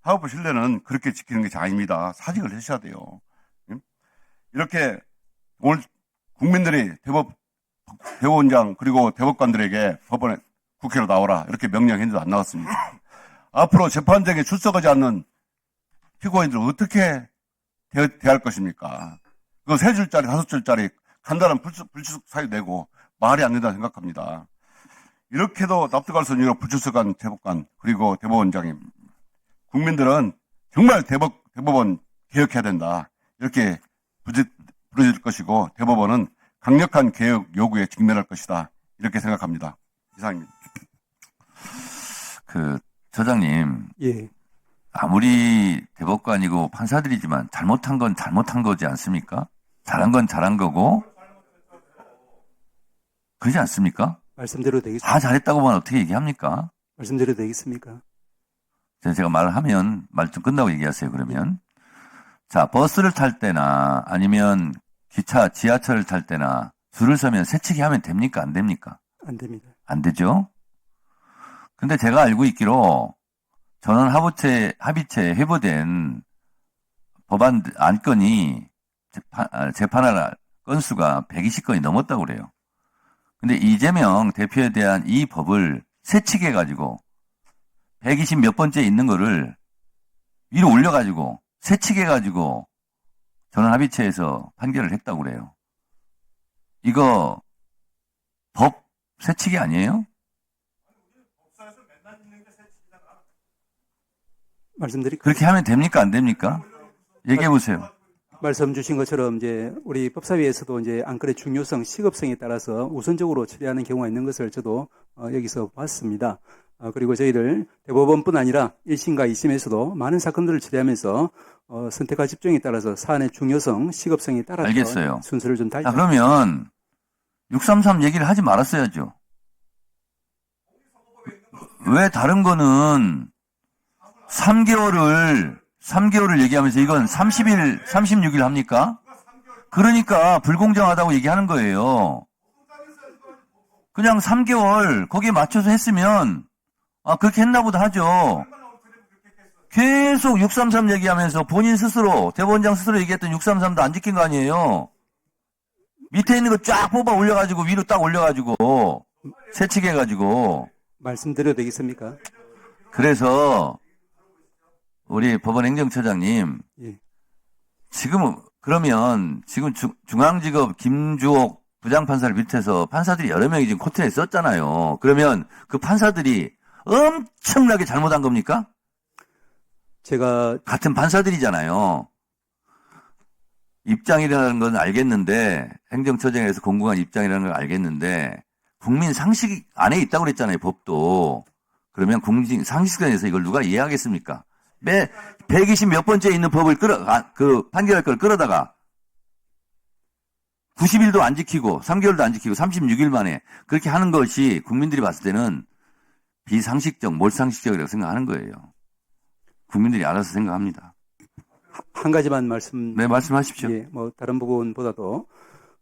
사법부 신뢰는 그렇게 지키는 것이 아닙니다. 사직을 하셔야 돼요. 이렇게 오늘 국민들이 대법원장 그리고 대법관들에게 법원에 국회로 나오라 이렇게 명령했는데도 안 나왔습니다. 앞으로 재판장에 출석하지 않는 피고인들을 어떻게 대할 것입니까? 그 3줄짜리 5줄짜리 간단한 불출석 사유 내고 말이 안 된다 생각합니다. 이렇게도 납득할 수 없는 불출석한 대법관 그리고 대법원장님 국민들은 정말 대법원 개혁해야 된다 이렇게 부르짖을 것이고 대법원은 강력한 개혁 요구에 직면할 것이다 이렇게 생각합니다. 이상입니다. 처장님, 예. 아무리 대법관이고 판사들이지만 잘못한 건 잘못한 거지 않습니까? 잘한 건 잘한 거고, 그러지 않습니까? 말씀대로 되겠습니까? 다 잘했다고만 어떻게 얘기합니까? 말씀대로 되겠습니까? 제가 말을 하면 말 좀 끝나고 얘기하세요, 그러면. 자, 버스를 탈 때나 아니면 기차, 지하철을 탈 때나 줄을 서면 새치기 하면 됩니까? 안 됩니까? 안 됩니다. 안 되죠? 근데 제가 알고 있기로 전원 합의체 회부된 법안 안건이 재판할 건수가 120건이 넘었다고 그래요. 근데 이재명 대표에 대한 이 법을 새치기 해가지고 120 몇 번째 있는 거를 위로 올려가지고 새치기 해가지고 전원 합의체에서 판결을 했다고 그래요. 이거 법 새치기 아니에요? 말씀드릴까요? 그렇게 하면 됩니까? 안 됩니까? 얘기해 보세요. 말씀 주신 것처럼 이제 우리 법사위에서도 이제 안건의 중요성, 시급성에 따라서 우선적으로 처리하는 경우가 있는 것을 저도 여기서 봤습니다. 그리고 저희들 대법원뿐 아니라 1심과 2심에서도 많은 사건들을 처리하면서 선택과 집중에 따라서 사안의 중요성, 시급성에 따라서 알겠어요. 순서를 좀 달리. 자, 그러면 633 얘기를 하지 말았어야죠. 왜 다른 거는 3개월을 얘기하면서 이건 30일, 36일 합니까? 그러니까 불공정하다고 얘기하는 거예요. 그냥 3개월 거기에 맞춰서 했으면 그렇게 했나 보다 하죠. 계속 633 얘기하면서 본인 스스로 대법원장 스스로 얘기했던 633도 안 지킨 거 아니에요. 밑에 있는 거 쫙 뽑아 올려가지고 위로 딱 올려가지고 새치기 해가지고. 말씀드려도 되겠습니까? 그래서 우리 법원 행정처장님, 예. 그러면 지금 중앙지법 김주옥 부장판사를 비롯해서 판사들이 여러 명이 지금 코트에 썼잖아요. 그러면 그 판사들이 엄청나게 잘못한 겁니까? 제가 같은 판사들이잖아요. 입장이라는 건 알겠는데, 행정처장에서 공공한 입장이라는 걸 알겠는데, 국민 상식 안에 있다고 그랬잖아요, 법도. 그러면 국민 상식선에서 이걸 누가 이해하겠습니까? 120 몇 번째 있는 법을 판결할 걸 끌어다가 90일도 안 지키고 3개월도 안 지키고 36일 만에 그렇게 하는 것이 국민들이 봤을 때는 비상식적, 몰상식적이라고 생각하는 거예요. 국민들이 알아서 생각합니다. 한 가지만 네, 말씀하십시오. 예, 뭐 다른 부분보다도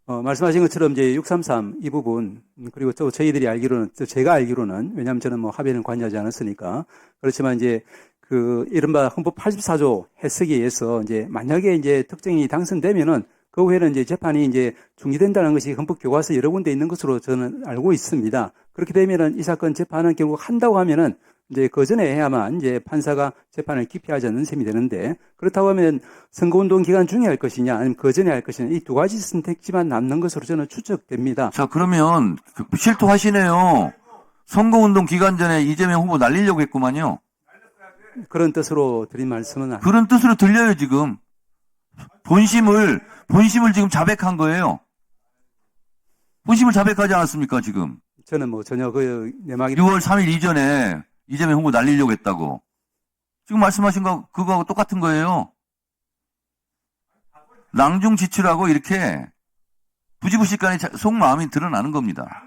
말씀하신 것처럼 이제 633 이 부분 그리고 또 저희들이 알기로는 제가 알기로는 왜냐하면 저는 뭐 합의는 관여하지 않았으니까 그렇지만 이제 그 이른바 헌법 84조 해석에 의해서 이제 만약에 이제 특정인이 당선되면은 그 후에는 이제 재판이 이제 중지된다는 것이 헌법 교과서 여러 군데 있는 것으로 저는 알고 있습니다. 그렇게 되면은 이 사건 재판은 결국 한다고 하면은 이제 그 전에 해야만 이제 판사가 재판을 기피하지 않는 셈이 되는데 그렇다고 하면 선거운동 기간 중에 할 것이냐 아니면 그 전에 할 것이냐 이 두 가지 선택지만 남는 것으로 저는 추측됩니다. 자, 그러면 실토하시네요. 선거운동 기간 전에 이재명 후보 날리려고 했구만요. 그런 뜻으로 드린 말씀은 아닙니다. 그런 뜻으로 들려요, 지금. 본심을 지금 자백한 거예요. 본심을 자백하지 않았습니까, 지금? 저는 뭐 전혀 그 내막이 6월 3일 이전에 이재명 후보 날리려고 했다고. 지금 말씀하신 거, 그거하고 똑같은 거예요. 낭중지출하고 이렇게 부지불식간에 속마음이 드러나는 겁니다.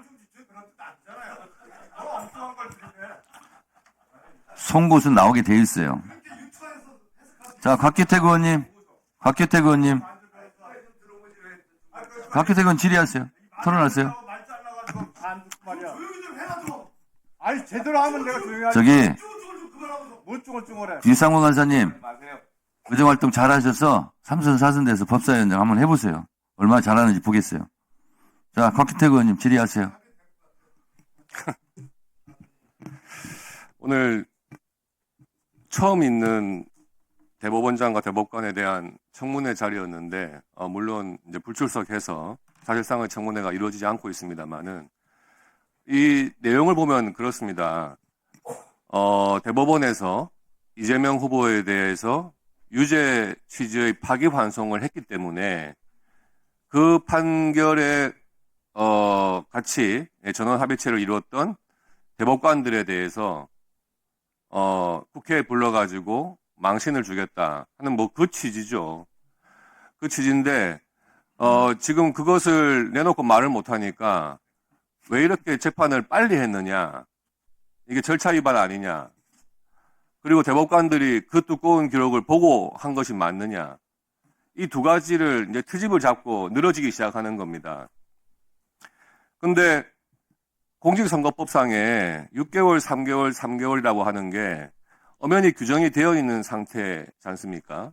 송곳은 나오게 돼 있어요. 자, 곽규택 의원님. 박규택 의원 질의하세요. 토론하세요. 아니 제대로 하면 내가 조용히 하지. 저기 못 쭈글쭈글해. 유상무 간사님 의정활동 잘하셔서 3선 4선 돼서 법사위원장 한번 해보세요. 얼마나 잘하는지 보겠어요. 자, 박규택 의원님 질의하세요. 오늘 처음 있는 대법원장과 대법관에 대한 청문회 자리였는데, 물론 이제 불출석해서 사실상의 청문회가 이루어지지 않고 있습니다만은, 이 내용을 보면 그렇습니다. 대법원에서 이재명 후보에 대해서 유죄 취지의 파기환송을 했기 때문에 그 판결에 같이 전원 합의체를 이루었던 대법관들에 대해서 국회에 불러가지고 망신을 주겠다 하는 뭐 그 취지죠. 그 취지인데 지금 그것을 내놓고 말을 못하니까 왜 이렇게 재판을 빨리 했느냐, 이게 절차 위반 아니냐, 그리고 대법관들이 그 두꺼운 기록을 보고 한 것이 맞느냐, 이 두 가지를 이제 트집을 잡고 늘어지기 시작하는 겁니다. 근데 공직선거법상에 6개월, 3개월, 3개월이라고 하는 게 엄연히 규정이 되어 있는 상태지 않습니까?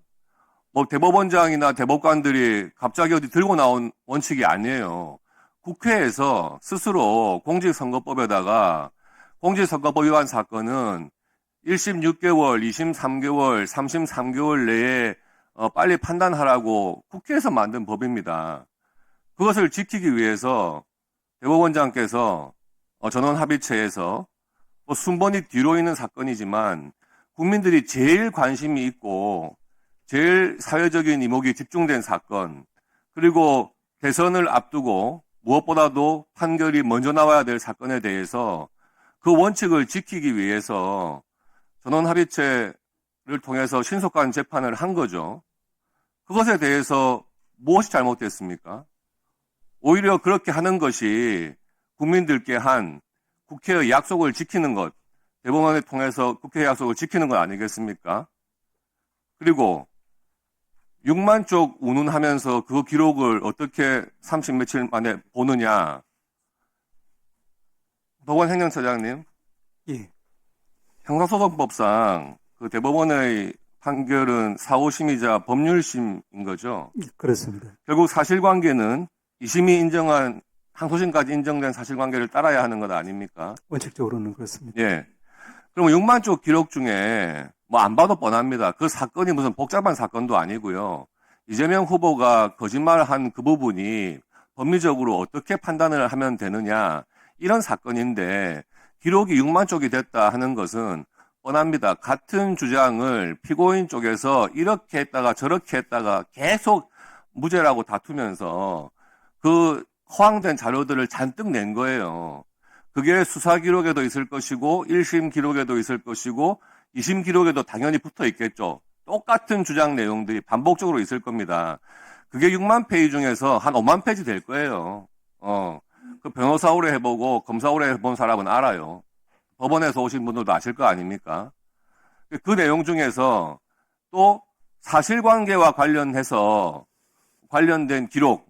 뭐 대법원장이나 대법관들이 갑자기 어디 들고 나온 원칙이 아니에요. 국회에서 스스로 공직선거법에다가 공직선거법 위반 사건은 1심 6개월, 2심 3개월, 3심 3개월 내에 빨리 판단하라고 국회에서 만든 법입니다. 그것을 지키기 위해서 대법원장께서 전원 합의체에서 뭐 순번이 뒤로 있는 사건이지만 국민들이 제일 관심이 있고 제일 사회적인 이목이 집중된 사건, 그리고 대선을 앞두고 무엇보다도 판결이 먼저 나와야 될 사건에 대해서 그 원칙을 지키기 위해서 전원 합의체를 통해서 신속한 재판을 한 거죠. 그것에 대해서 무엇이 잘못됐습니까? 오히려 그렇게 하는 것이 국민들께 한 국회의 약속을 지키는 것, 대법원을 통해서 국회 약속을 지키는 것 아니겠습니까? 그리고 6만 쪽 운운하면서 그 기록을 어떻게 30 며칠 만에 보느냐. 법원 행정처장님, 예. 형사소송법상 그 대법원의 판결은 4, 5심이자 법률심인 거죠. 그렇습니다. 결국 사실관계는 2심이 인정한 항소심까지 인정된 사실관계를 따라야 하는 것 아닙니까? 원칙적으로는 그렇습니다. 예. 그럼 6만 쪽 기록 중에 뭐 안 봐도 뻔합니다. 그 사건이 무슨 복잡한 사건도 아니고요. 이재명 후보가 거짓말한 그 부분이 법리적으로 어떻게 판단을 하면 되느냐, 이런 사건인데 기록이 6만 쪽이 됐다 하는 것은 뻔합니다. 같은 주장을 피고인 쪽에서 이렇게 했다가 저렇게 했다가 계속 무죄라고 다투면서 그 허황된 자료들을 잔뜩 낸 거예요. 그게 수사 기록에도 있을 것이고 1심 기록에도 있을 것이고 2심 기록에도 당연히 붙어 있겠죠. 똑같은 주장 내용들이 반복적으로 있을 겁니다. 그게 6만 페이지 중에서 한 5만 페이지 될 거예요. 그 변호사 오래 해보고 검사 오래 해본 사람은 알아요. 법원에서 오신 분들도 아실 거 아닙니까? 그 내용 중에서 또 사실관계와 관련해서 관련된 기록,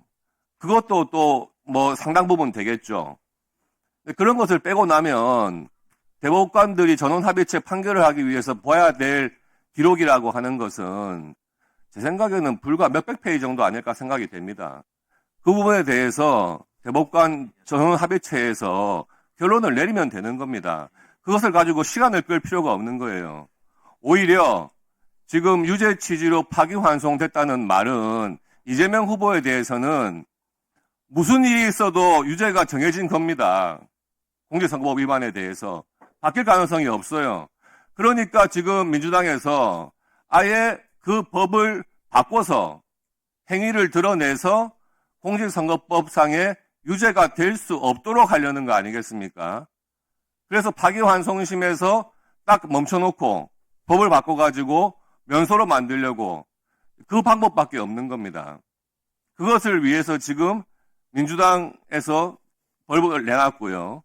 그것도 또 뭐 상당 부분 되겠죠. 그런 것을 빼고 나면 대법관들이 전원합의체 판결을 하기 위해서 봐야 될 기록이라고 하는 것은 제 생각에는 불과 몇백 페이지 정도 아닐까 생각이 됩니다. 그 부분에 대해서 대법관 전원합의체에서 결론을 내리면 되는 겁니다. 그것을 가지고 시간을 끌 필요가 없는 거예요. 오히려 지금 유죄 취지로 파기환송됐다는 말은 이재명 후보에 대해서는 무슨 일이 있어도 유죄가 정해진 겁니다. 공직선거법 위반에 대해서 바뀔 가능성이 없어요. 그러니까 지금 민주당에서 아예 그 법을 바꿔서 행위를 드러내서 공직선거법상의 유죄가 될 수 없도록 하려는 거 아니겠습니까? 그래서 파기환송심에서 딱 멈춰놓고 법을 바꿔가지고 면소로 만들려고, 그 방법밖에 없는 겁니다. 그것을 위해서 지금 민주당에서 벌을 내놨고요.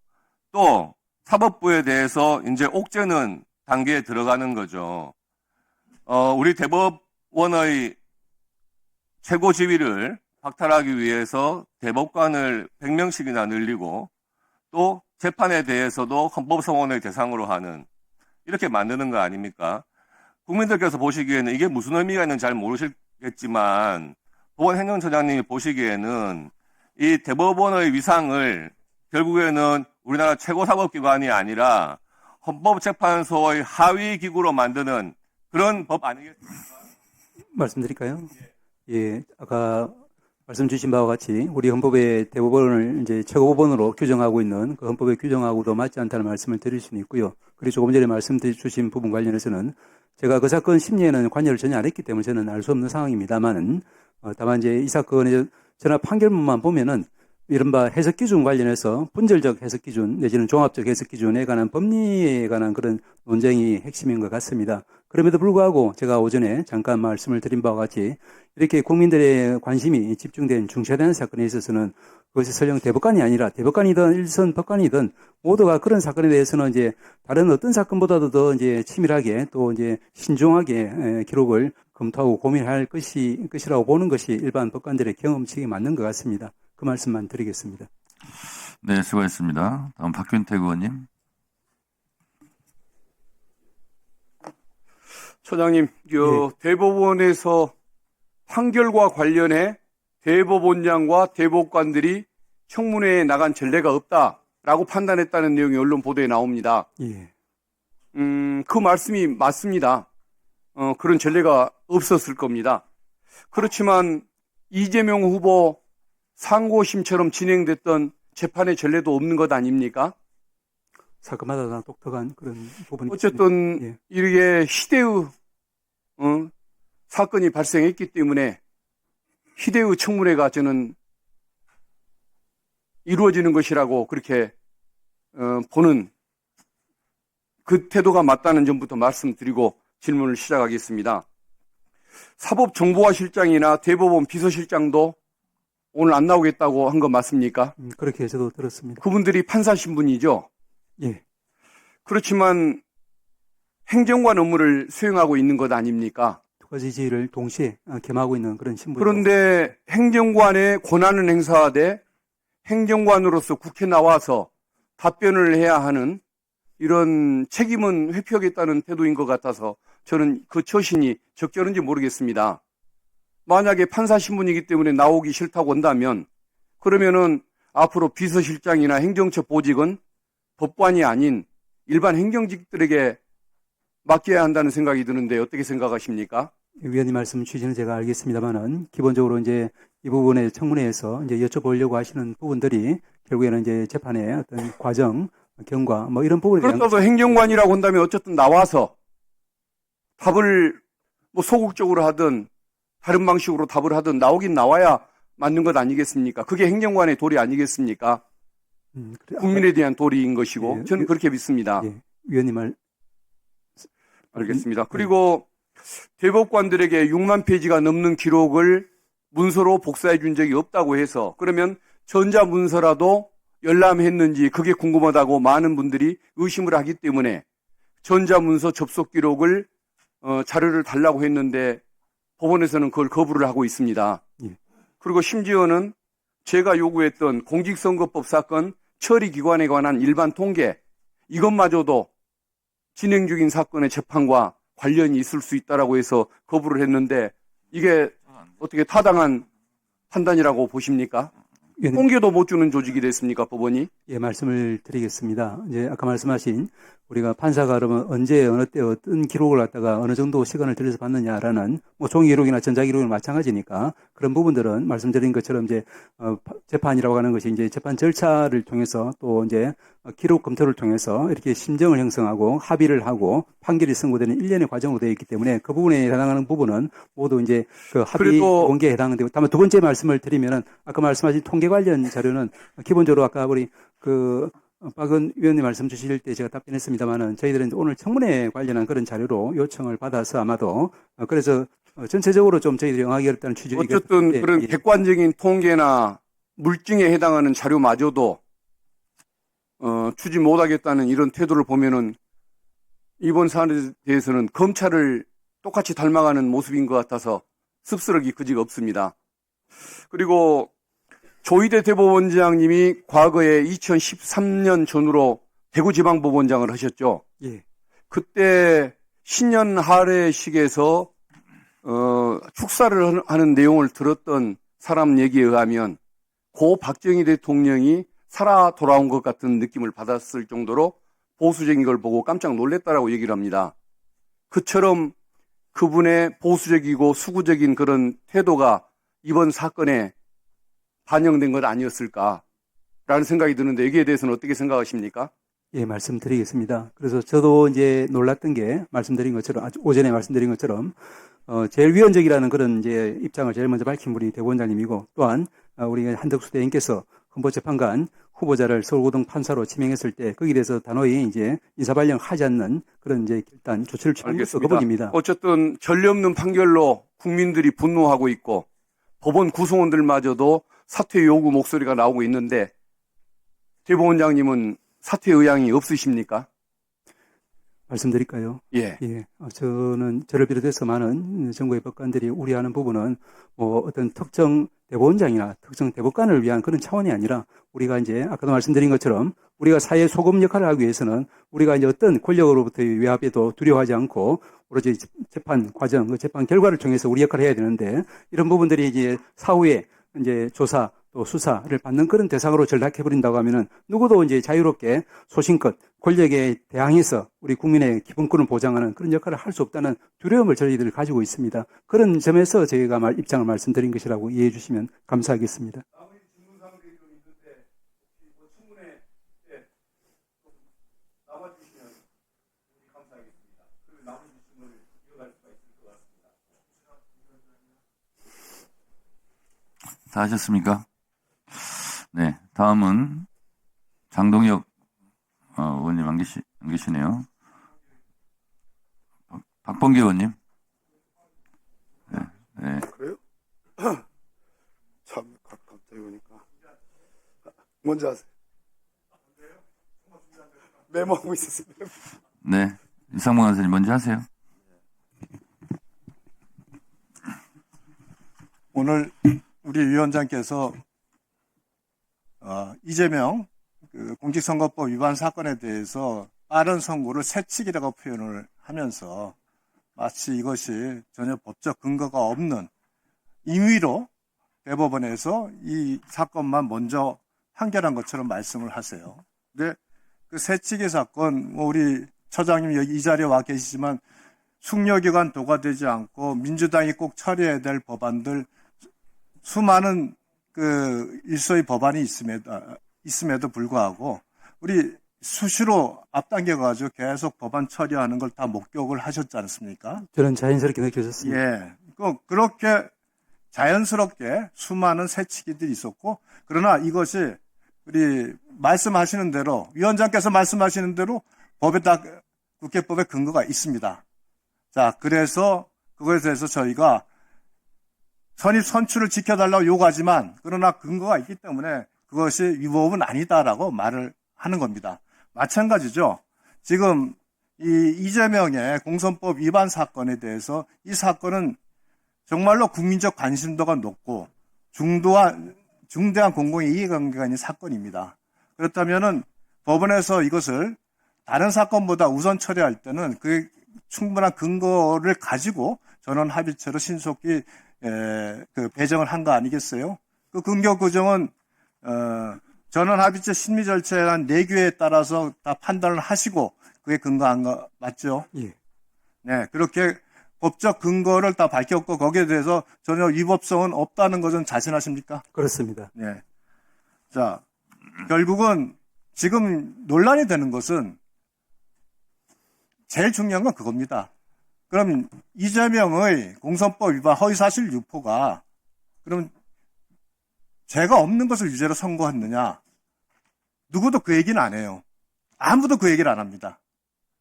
또 사법부에 대해서 이제 옥죄는 단계에 들어가는 거죠. 우리 대법원의 최고 지위를 박탈하기 위해서 대법관을 100명씩이나 늘리고 또 재판에 대해서도 헌법소원을 대상으로 하는 이렇게 만드는 거 아닙니까? 국민들께서 보시기에는 이게 무슨 의미가 있는지 잘 모르시겠지만 법원 행정처장님이 보시기에는 이 대법원의 위상을 결국에는 우리나라 최고 사법기관이 아니라 헌법재판소의 하위 기구로 만드는 그런 법 아니겠습니까? 말씀드릴까요? 예, 아까 말씀 주신 바와 같이 우리 헌법의 대법원을 이제 최고법원으로 규정하고 있는 그 헌법의 규정하고도 맞지 않다는 말씀을 드릴 수는 있고요. 그리고 조금 전에 말씀 주신 부분 관련해서는 제가 그 사건 심리에는 관여를 전혀 안 했기 때문에 저는 알 수 없는 상황입니다만은 다만 이제 이 사건의 전압 판결문만 보면은 이른바 해석 기준 관련해서 분절적 해석 기준 내지는 종합적 해석 기준에 관한 법리에 관한 그런 논쟁이 핵심인 것 같습니다. 그럼에도 불구하고 제가 오전에 잠깐 말씀을 드린 바와 같이 이렇게 국민들의 관심이 집중된 중차대한 사건에 있어서는 그것이 설령 대법관이 아니라 대법관이든 일선 법관이든 모두가 그런 사건에 대해서는 이제 다른 어떤 사건보다도 더 이제 치밀하게 또 이제 신중하게 기록을 검토하고 고민할 것이라고 보는 것이 일반 법관들의 경험칙에 맞는 것 같습니다. 그 말씀만 드리겠습니다. 네, 수고하셨습니다. 다음 박균택 의원님. 처장님, 대법원에서 판결과 관련해 대법원장과 대법관들이 청문회에 나간 전례가 없다라고 판단했다는 내용이 언론 보도에 나옵니다. 예. 그 말씀이 맞습니다. 그런 전례가 없었을 겁니다. 그렇지만 이재명 후보 상고심처럼 진행됐던 재판의 전례도 없는 것 아닙니까? 사건마다 다 독특한 그런 부분이 어쨌든 예. 이렇게 희대의 사건이 발생했기 때문에 희대의 청문회가 저는 이루어지는 것이라고 그렇게 보는 그 태도가 맞다는 점부터 말씀드리고 질문을 시작하겠습니다. 사법정보화실장이나 대법원 비서실장도 오늘 안 나오겠다고 한 거 맞습니까? 그렇게 저도 들었습니다. 그분들이 판사 신분이죠. 예. 그렇지만 행정관 업무를 수행하고 있는 것 아닙니까? 두 가지 지위를 동시에 겸하고 있는 그런 신분. 그런데 행정관의 권한을 행사하되 행정관으로서 국회 나와서 답변을 해야 하는 이런 책임은 회피하겠다는 태도인 것 같아서 저는 그 처신이 적절한지 모르겠습니다. 만약에 판사 신분이기 때문에 나오기 싫다고 한다면 그러면은 앞으로 비서실장이나 행정처 보직은 법관이 아닌 일반 행정직들에게 맡겨야 한다는 생각이 드는데 어떻게 생각하십니까? 위원님 말씀 취지는 제가 알겠습니다만은 기본적으로 이제 이 부분의 청문회에서 이제 여쭤보려고 하시는 부분들이 결국에는 이제 재판의 어떤 과정, 경과 뭐 이런 부분에 대한 그렇다고 행정관이라고 한다면 어쨌든 나와서 답을 뭐 소극적으로 하든 다른 방식으로 답을 하든 나오긴 나와야 맞는 것 아니겠습니까? 그게 행정관의 도리 아니겠습니까? 국민에 대한 도리인 것이고 예, 저는 그렇게 믿습니다. 예, 위원님 말 알겠습니다. 그리고 대법관들에게 6만 페이지가 넘는 기록을 문서로 복사해 준 적이 없다고 해서 그러면 전자문서라도 열람했는지 그게 궁금하다고 많은 분들이 의심을 하기 때문에 전자문서 접속 기록을 자료를 달라고 했는데 법원에서는 그걸 거부를 하고 있습니다. 예. 그리고 심지어는 제가 요구했던 공직선거법 사건 처리기관에 관한 일반 통계 이것마저도 진행 중인 사건의 재판과 관련이 있을 수 있다라고 해서 거부를 했는데 이게 어떻게 타당한 판단이라고 보십니까? 위원님, 통계도 못 주는 조직이 됐습니까, 법원이? 예, 말씀을 드리겠습니다. 이제 아까 말씀하신 우리가 판사가 그러면 언제 어느 때 어떤 기록을 갖다가 어느 정도 시간을 들여서 받느냐라는 뭐 종이 기록이나 전자 기록이나 마찬가지니까 그런 부분들은 말씀드린 것처럼 이제 재판이라고 하는 것이 이제 재판 절차를 통해서 또 이제 기록 검토를 통해서 이렇게 심정을 형성하고 합의를 하고 판결이 선고되는 일련의 과정으로 되어 있기 때문에 그 부분에 해당하는 부분은 모두 이제 그 합의 공개에 해당되고 다만 두 번째 말씀을 드리면은 아까 말씀하신 통계 관련 자료는 기본적으로 아까 우리 박은 위원님 말씀 주실 때 제가 답변했습니다만은 저희들은 오늘 청문회 관련한 그런 자료로 요청을 받아서 아마도 그래서 전체적으로 좀 저희들이 응하기 어렵다는 취지로 어쨌든 그런 객관적인 통계나 물증에 해당하는 자료마저도 주지 못하겠다는 이런 태도를 보면은 이번 사안에 대해서는 검찰을 똑같이 닮아가는 모습인 것 같아서 씁쓸하기 그지가 없습니다. 그리고 조희대 대법원장님이 과거에 2013년 전후로 대구지방법원장을 하셨죠. 예. 그때 신년 할애식에서 축사를 하는 내용을 들었던 사람 얘기에 의하면 고 박정희 대통령이 살아 돌아온 것 같은 느낌을 받았을 정도로 보수적인 걸 보고 깜짝 놀랐다라고 얘기를 합니다. 그처럼 그분의 보수적이고 수구적인 그런 태도가 이번 사건에 반영된 것 아니었을까라는 생각이 드는데 여기에 대해서는 어떻게 생각하십니까? 예, 말씀드리겠습니다. 그래서 저도 이제 놀랐던 게 말씀드린 것처럼, 아주 오전에 말씀드린 것처럼, 제일 위헌적이라는 그런 이제 입장을 제일 먼저 밝힌 분이 대법원장님이고, 또한, 우리 한덕수 대행께서 헌법재판관 후보자를 서울고등 판사로 지명했을 때, 거기에 대해서 단호히 이제 인사발령 하지 않는 그런 이제 일단 조치를 취한 것도 그분입니다. 어쨌든 전례 없는 판결로 국민들이 분노하고 있고, 법원 구성원들마저도 사퇴 요구 목소리가 나오고 있는데, 대법원장님은 사퇴 의향이 없으십니까? 말씀드릴까요? 예. 예. 저는 저를 비롯해서 많은 정부의 법관들이 우려하는 부분은 뭐 어떤 특정 대법원장이나 특정 대법관을 위한 그런 차원이 아니라 우리가 이제 아까도 말씀드린 것처럼 우리가 사회 소금 역할을 하기 위해서는 우리가 이제 어떤 권력으로부터의 외압에도 두려워하지 않고 오로지 재판 과정, 그 재판 결과를 통해서 우리 역할을 해야 되는데 이런 부분들이 이제 사후에 이제 조사 또 수사를 받는 그런 대상으로 전락해버린다고 하면은 누구도 이제 자유롭게 소신껏 권력에 대항해서 우리 국민의 기본권을 보장하는 그런 역할을 할 수 없다는 두려움을 저희들이 가지고 있습니다. 그런 점에서 저희가 입장을 말씀드린 것이라고 이해해 주시면 감사하겠습니다. 다 하셨습니까? 네, 다음은 장동혁 의원님 안 계시네요. 박범계 의원님. 네, 네. 그래요? 참 갑자기 보니까 먼저 하세요. 메모하고 있었습니다. 네, 이상문 간사님 먼저 하세요. 오늘 우리 위원장께서 이재명 공직선거법 위반 사건에 대해서 빠른 선고를 새치기라고 표현을 하면서 마치 이것이 전혀 법적 근거가 없는 임의로 대법원에서 이 사건만 먼저 판결한 것처럼 말씀을 하세요. 근데 그 새치기 사건, 우리 처장님 여기 이 자리에 와 계시지만 숙려기간 도과되지 않고 민주당이 꼭 처리해야 될 법안들 수많은 일소의 법안이 있음에도 불구하고 우리 수시로 앞당겨가지고 계속 법안 처리하는 걸 다 목격을 하셨지 않습니까? 저는 자연스럽게 느껴졌습니다. 예. 그렇게 자연스럽게 수많은 새치기들이 있었고, 그러나 이것이 우리 말씀하시는 대로, 위원장께서 말씀하시는 대로 국회법에 근거가 있습니다. 자, 그래서 그것에 대해서 저희가 선출을 지켜달라고 요구하지만, 그러나 근거가 있기 때문에 그것이 위법은 아니다라고 말을 하는 겁니다. 마찬가지죠. 지금 이 이재명의 공선법 위반 사건에 대해서 이 사건은 정말로 국민적 관심도가 높고 중대한 공공의 이해관계가 있는 사건입니다. 그렇다면은 법원에서 이것을 다른 사건보다 우선 처리할 때는 그 충분한 근거를 가지고 전원 합의체로 신속히 배정을 한 거 아니겠어요? 그 근거 규정은 전원 합의체 심의 절차에 한 4개에 따라서 다 판단을 하시고 그게 근거한 거 맞죠? 예. 네, 그렇게 법적 근거를 다 밝혔고 거기에 대해서 전혀 위법성은 없다는 것은 자신하십니까? 그렇습니다. 네. 자, 결국은 지금 논란이 되는 것은 제일 중요한 건 그겁니다. 그럼 이재명의 공선법 위반 허위사실 유포가 그럼 죄가 없는 것을 유죄로 선고했느냐? 누구도 그 얘기는 안 해요. 아무도 그 얘기를 안 합니다.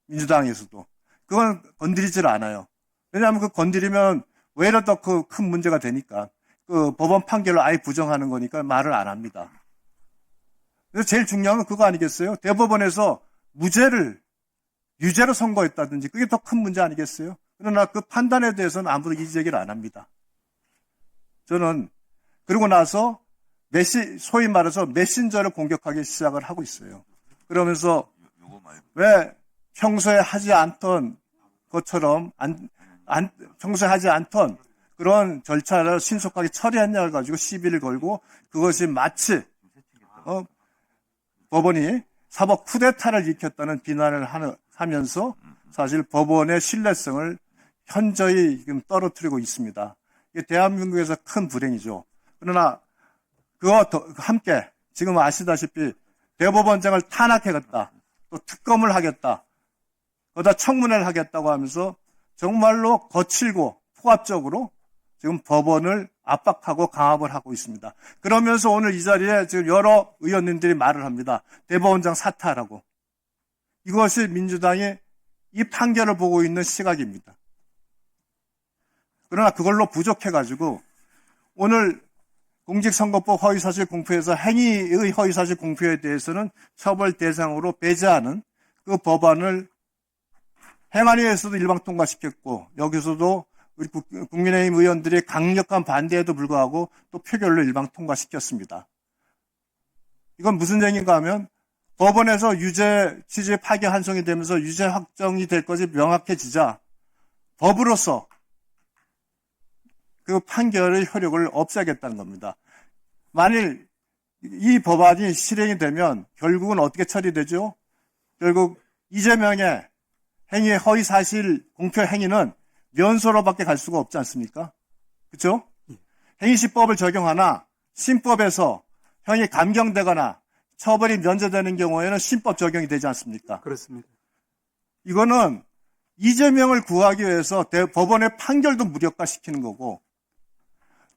민주당에서도. 그건 건드리질 않아요. 왜냐하면 그 건드리면 외려 더 큰 문제가 되니까. 그 법원 판결을 아예 부정하는 거니까 말을 안 합니다. 그래서 제일 중요한 건 그거 아니겠어요? 대법원에서 무죄를 유죄로 선고했다든지 그게 더 큰 문제 아니겠어요? 그러나 그 판단에 대해서는 아무도 이의 제기를 안 합니다. 저는 그러고 나서 소위 말해서 메신저를 공격하기 시작을 하고 있어요. 그러면서 왜 평소에 하지 않던 것처럼 평소에 하지 않던 그런 절차를 신속하게 처리했냐 가지고 시비를 걸고, 그것이 마치 법원이 사법 쿠데타를 일으켰다는 비난을 하면서 사실 법원의 신뢰성을 현저히 지금 떨어뜨리고 있습니다. 이게 대한민국에서 큰 불행이죠. 그러나 그와 함께 지금 아시다시피 대법원장을 탄핵하겠다, 또 특검을 하겠다, 거기다 청문회를 하겠다고 하면서 정말로 거칠고 포압적으로 지금 법원을 압박하고 강압을 하고 있습니다. 그러면서 오늘 이 자리에 지금 여러 의원님들이 말을 합니다. 대법원장 사퇴하라고. 이것이 민주당이 이 판결을 보고 있는 시각입니다. 그러나 그걸로 부족해가지고 오늘 공직선거법 허위사실 공표에서 행위의 허위사실 공표에 대해서는 처벌 대상으로 배제하는 그 법안을 행안위에서도 일방 통과시켰고, 여기서도 우리 국민의힘 의원들의 강력한 반대에도 불구하고 또 표결로 일방 통과시켰습니다. 이건 무슨 얘기인가 하면 법원에서 유죄 취지 파기 환송이 되면서 유죄 확정이 될 것이 명확해지자 법으로서 그 판결의 효력을 없애겠다는 겁니다. 만일 이 법안이 실행이 되면 결국은 어떻게 처리되죠? 결국 이재명의 행위의 허위사실 공표 행위는 면소로밖에 갈 수가 없지 않습니까? 그렇죠? 행위시법을 적용하나 신법에서 형이 감경되거나 처벌이 면제되는 경우에는 신법 적용이 되지 않습니까? 그렇습니다. 이거는 이재명을 구하기 위해서 법원의 판결도 무력화시키는 거고,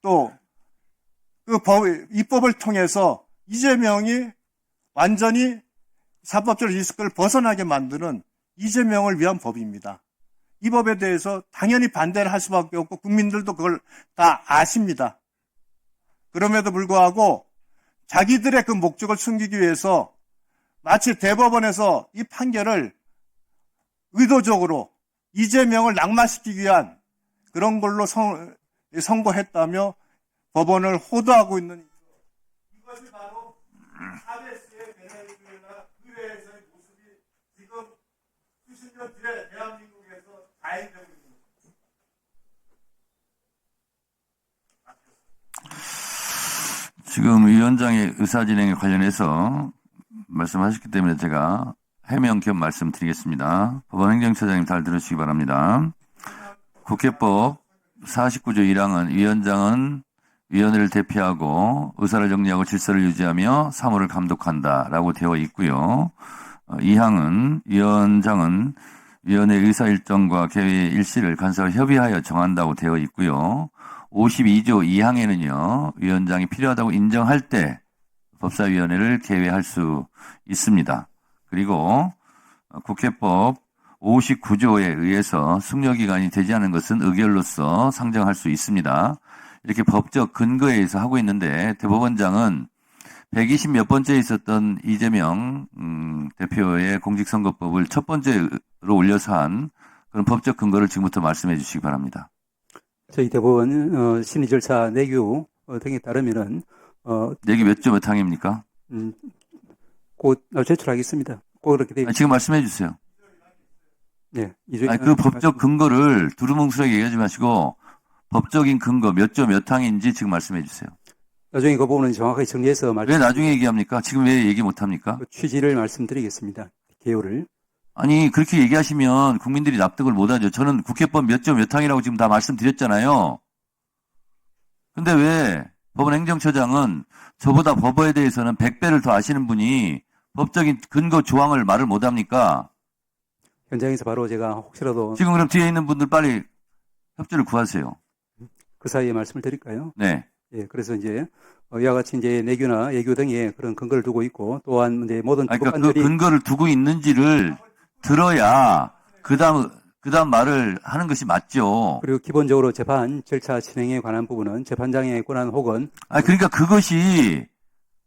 또 그 입법을 통해서 이재명이 완전히 사법적 리스크를 벗어나게 만드는 이재명을 위한 법입니다. 이 법에 대해서 당연히 반대를 할 수밖에 없고 국민들도 그걸 다 아십니다. 그럼에도 불구하고 자기들의 그 목적을 숨기기 위해서 마치 대법원에서 이 판결을 의도적으로 이재명을 낙마시키기 위한 그런 걸로 선고했다며 법원을 호도하고 있는, 이것이 바로 차베스의 베네수엘라 의회에서의 모습이 지금 수십 년 뒤에 대한민국에서 자행되고 있는 겁니다. 지금 위원장의 의사진행에 관련해서 말씀하셨기 때문에 제가 해명 겸 말씀드리겠습니다. 법원행정처장님 잘 들으시기 바랍니다. 국회법 49조 1항은 위원장은 위원회를 대표하고 의사를 정리하고 질서를 유지하며 사무를 감독한다라고 되어 있고요. 2항은 위원장은 위원회 의사 일정과 개회 일시를 간사와 협의하여 정한다고 되어 있고요. 52조 2항에는요. 위원장이 필요하다고 인정할 때 법사위원회를 개회할 수 있습니다. 그리고 국회법 59조에 의해서 숙려기간이 되지 않은 것은 의결로서 상정할 수 있습니다. 이렇게 법적 근거에 의해서 하고 있는데, 대법원장은 120몇 번째에 있었던 이재명 대표의 공직선거법을 첫 번째로 올려서 한 그런 법적 근거를 지금부터 말씀해 주시기 바랍니다. 저희 대법원 심의 절차 내규 등에 따르면은 내기 몇 조 몇 항입니까? 곧 제출하겠습니다. 꼭 그렇게 되어 지금 말씀해 주세요. 네, 그 법적 근거를 두루뭉술하게 얘기하지 마시고 법적인 근거 몇 조 몇 항인지 지금 말씀해 주세요. 나중에 그 부분은 정확하게 정리해서 왜 나중에 얘기합니까? 지금 왜 얘기 못 합니까? 취지를 말씀드리겠습니다. 개요를. 아니, 그렇게 얘기하시면 국민들이 납득을 못 하죠. 저는 국회법 몇 조 몇 항이라고 지금 다 말씀드렸잖아요. 근데 왜 법원 행정처장은 저보다 법에 대해서는 100배를 더 아시는 분이 법적인 근거 조항을 말을 못 합니까? 현장에서 바로 제가 혹시라도 지금 그럼 뒤에 있는 분들 빨리 협조를 구하세요. 그 사이에 말씀을 드릴까요? 네. 예, 그래서 이제 이와 같이 이제 내규나 예규 등에 그런 근거를 두고 있고, 또한 이제 모든 그러니까 그 법관들이 근거를 두고 있는지를 들어야 그다음 말을 하는 것이 맞죠. 그리고 기본적으로 재판 절차 진행에 관한 부분은 재판장의 권한 혹은 그러니까 그것이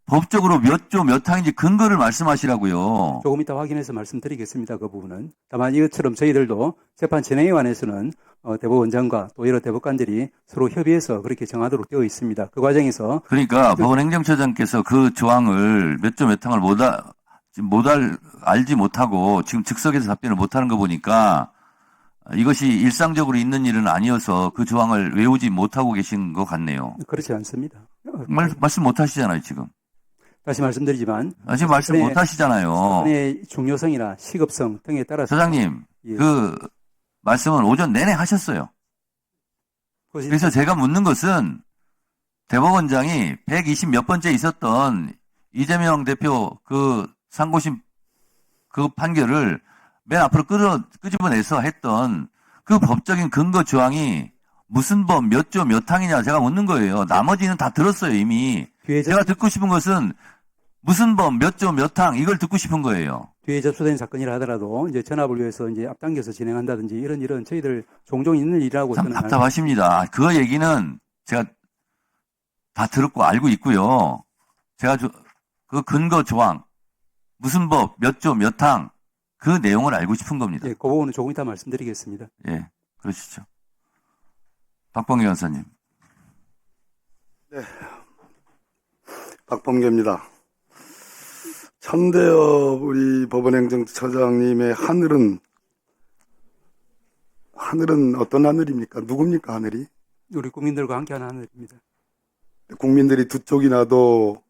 법적으로 몇 조 몇 항인지 근거를 말씀하시라고요. 조금 이따 확인해서 말씀드리겠습니다. 그 부분은. 다만 이것처럼 저희들도 재판 진행에 관해서는 대법원장과 또 여러 대법관들이 서로 협의해서 그렇게 정하도록 되어 있습니다. 그 과정에서 그러니까 법원 행정처장께서 그 조항을 몇 조 몇 항을 알지 못하고 지금 즉석에서 답변을 못하는 거 보니까 이것이 일상적으로 있는 일은 아니어서 그 조항을 외우지 못하고 계신 것 같네요. 그렇지 않습니다. 말씀 못하시잖아요, 지금. 다시 말씀드리지만 지금 말씀 못하시잖아요. 사건의 중요성이나 시급성 등에 따라서 소장님, 예. 그 말씀은 오전 내내 하셨어요. 그래서 제가 묻는 것은 대법원장이 120 몇 번째 있었던 이재명 대표 그 상고심 그 판결을 맨 앞으로 끄집어내서 했던 그 법적인 근거 조항이 무슨 법 몇 조 몇 항이냐 제가 묻는 거예요. 나머지는 다 들었어요, 이미. 제가 듣고 싶은 것은 무슨 법 몇 조 몇 항 이걸 듣고 싶은 거예요. 뒤에 접수된 사건이라 하더라도 이제 전압을 위해서 이제 앞당겨서 진행한다든지 이런 저희들 종종 있는 일이라고 참 저는 답답하십니다. 그 얘기는 제가 다 들었고 알고 있고요. 제가 그 근거 조항 무슨 법 몇 조 몇 항 그 내용을 알고 싶은 겁니다. 예, 그 부분은 조금 이따 말씀드리겠습니다. 예, 그러시죠. 박범계 원사님. 박범계입니다. 천대엽 우리 법원행정처장님의 하늘은 어떤 하늘입니까? 누굽니까, 하늘이? 우리 국민들과 함께하는 하늘입니다. 국민들이 두 쪽이 나도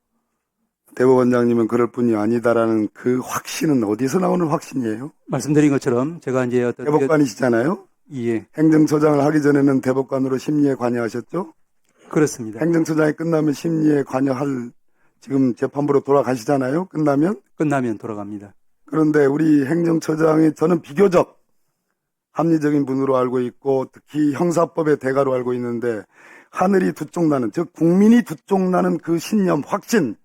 대법원장님은 그럴 뿐이 아니다라는 그 확신은 어디서 나오는 확신이에요? 말씀드린 것처럼 제가 이제 어떤 대법관이시잖아요? 예, 행정처장을 하기 전에는 대법관으로 심리에 관여하셨죠? 그렇습니다. 행정처장이 끝나면 심리에 관여할 지금 재판부로 돌아가시잖아요? 끝나면 돌아갑니다. 그런데 우리 행정처장이 저는 비교적 합리적인 분으로 알고 있고 특히 형사법의 대가로 알고 있는데 하늘이 두 쪽 나는 즉 국민이 두 쪽 나는 그 신념 확신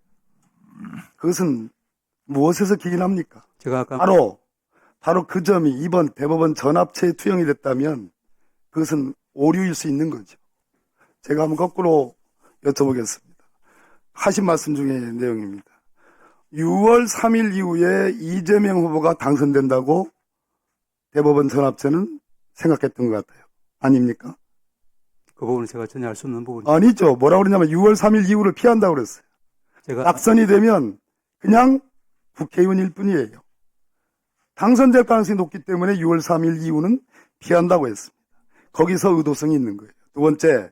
그것은 무엇에서 기인합니까? 제가 아까 바로 그 점이 이번 대법원 전합체에 투영이 됐다면 그것은 오류일 수 있는 거죠. 제가 한번 거꾸로 여쭤보겠습니다. 하신 말씀 중에 내용입니다. 6월 3일 이후에 이재명 후보가 당선된다고 대법원 전합체는 생각했던 것 같아요. 아닙니까? 그 부분은 제가 전혀 알 수 없는 부분. 아니죠. 뭐라고 그러냐면 6월 3일 이후를 피한다고 그랬어요. 제가 낙선이 되면 그냥 국회의원일 뿐이에요. 당선될 가능성이 높기 때문에 6월 3일 이후는 피한다고 했습니다. 거기서 의도성이 있는 거예요. 두 번째,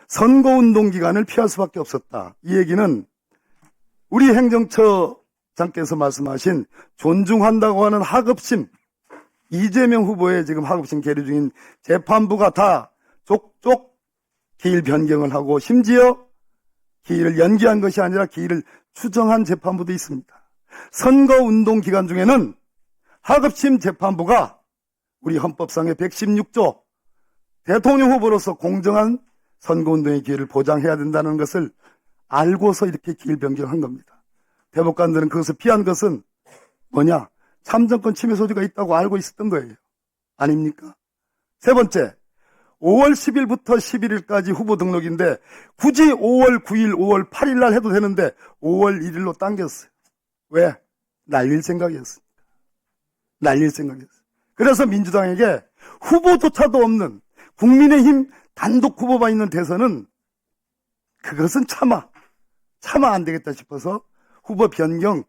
선거운동 기간을 피할 수밖에 없었다. 이 얘기는 우리 행정처장께서 말씀하신 존중한다고 하는 하급심, 이재명 후보의 지금 하급심 계류 중인 재판부가 다 족족 기일 변경을 하고 심지어 기일을 연기한 것이 아니라 기일을 추정한 재판부도 있습니다. 선거운동 기간 중에는 하급심 재판부가 우리 헌법상의 116조 대통령 후보로서 공정한 선거운동의 기회를 보장해야 된다는 것을 알고서 이렇게 기일 변경한 겁니다. 대법관들은 그것을 피한 것은 뭐냐? 참정권 침해 소지가 있다고 알고 있었던 거예요. 아닙니까? 세 번째, 5월 10일부터 11일까지 후보 등록인데 굳이 5월 9일, 5월 8일 날 해도 되는데 5월 1일로 당겼어요. 왜? 날릴 생각이었습니다. 날릴 생각이었어요. 그래서 민주당에게 후보조차도 없는 국민의힘 단독 후보만 있는 대선은 그것은 차마 안 되겠다 싶어서 후보 변경,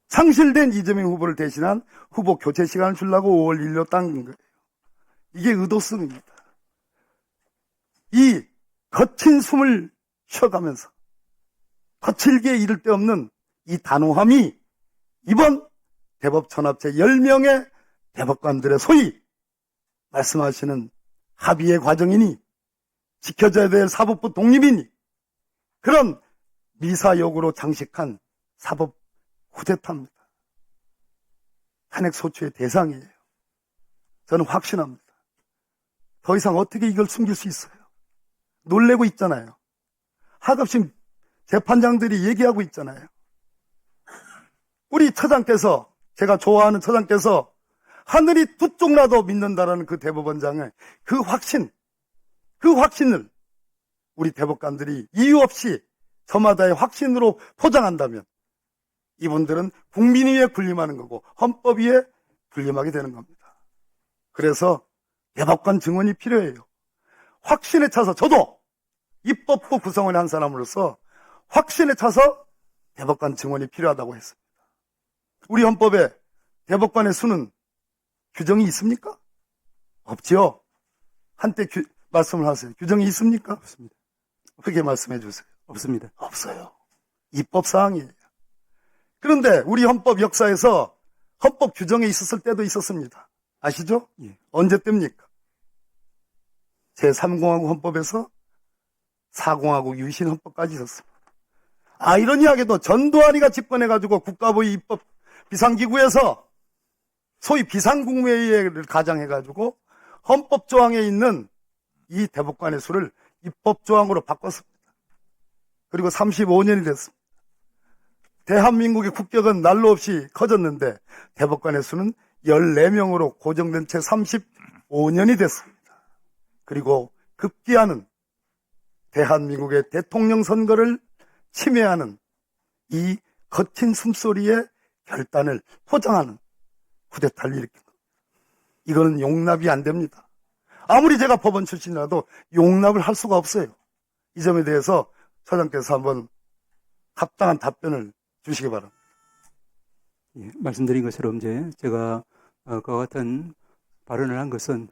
상실된 이재명 후보를 대신한 후보 교체 시간을 주려고 5월 1일로 당긴 거예요. 이게 의도성입니다. 이 거친 숨을 쉬어가면서 거칠게 이를 데 없는 이 단호함이 이번 대법 전합체 10명의 대법관들의 소위 말씀하시는 합의의 과정이니 지켜져야 될 사법부 독립이니 그런 미사역으로 장식한 사법 후대타입니다. 탄핵 소추의 대상이에요. 저는 확신합니다. 더 이상 어떻게 이걸 숨길 수 있어요? 놀래고 있잖아요. 하급심 재판장들이 얘기하고 있잖아요. 우리 처장께서, 제가 좋아하는 처장께서 하늘이 두 쪽 나도 믿는다라는 그 대법원장의 그 확신을 우리 대법관들이 이유 없이 저마다의 확신으로 포장한다면 이분들은 국민 위에 군림하는 거고 헌법 위에 군림하게 되는 겁니다. 그래서 대법관 증언이 필요해요. 확신에 차서 저도 입법부 구성원의 한 사람으로서 확신에 차서 대법관 증언이 필요하다고 했습니다. 우리 헌법에 대법관의 수는 규정이 있습니까? 없지요. 한때 말씀을 하세요. 규정이 있습니까? 없습니다. 그렇게 말씀해 주세요. 없습니다. 없어요. 입법사항이에요. 그런데 우리 헌법 역사에서 헌법 규정에 있었을 때도 있었습니다. 아시죠? 예. 언제 때입니까? 제3공화국 헌법에서 4공화국 유신 헌법까지 있었습니다. 아이러니하게도 전두환이가 집권해가지고 국가보위 입법 비상기구에서 소위 비상국무회의를 가장해가지고 헌법조항에 있는 이 대법관의 수를 입법조항으로 바꿨습니다. 그리고 35년이 됐습니다. 대한민국의 국격은 날로 없이 커졌는데 대법관의 수는 14명으로 고정된 채 35년이 됐습니다. 그리고 급기야는 대한민국의 대통령 선거를 침해하는 이 거친 숨소리의 결단을 포장하는 쿠데타를 일으킨 겁니다. 이거는 용납이 안 됩니다. 아무리 제가 법원 출신이라도 용납을 할 수가 없어요. 이 점에 대해서 처장께서 한번 합당한 답변을 주시기 바랍니다. 예, 말씀드린 것처럼 이제 제가 그와 같은 발언을 한 것은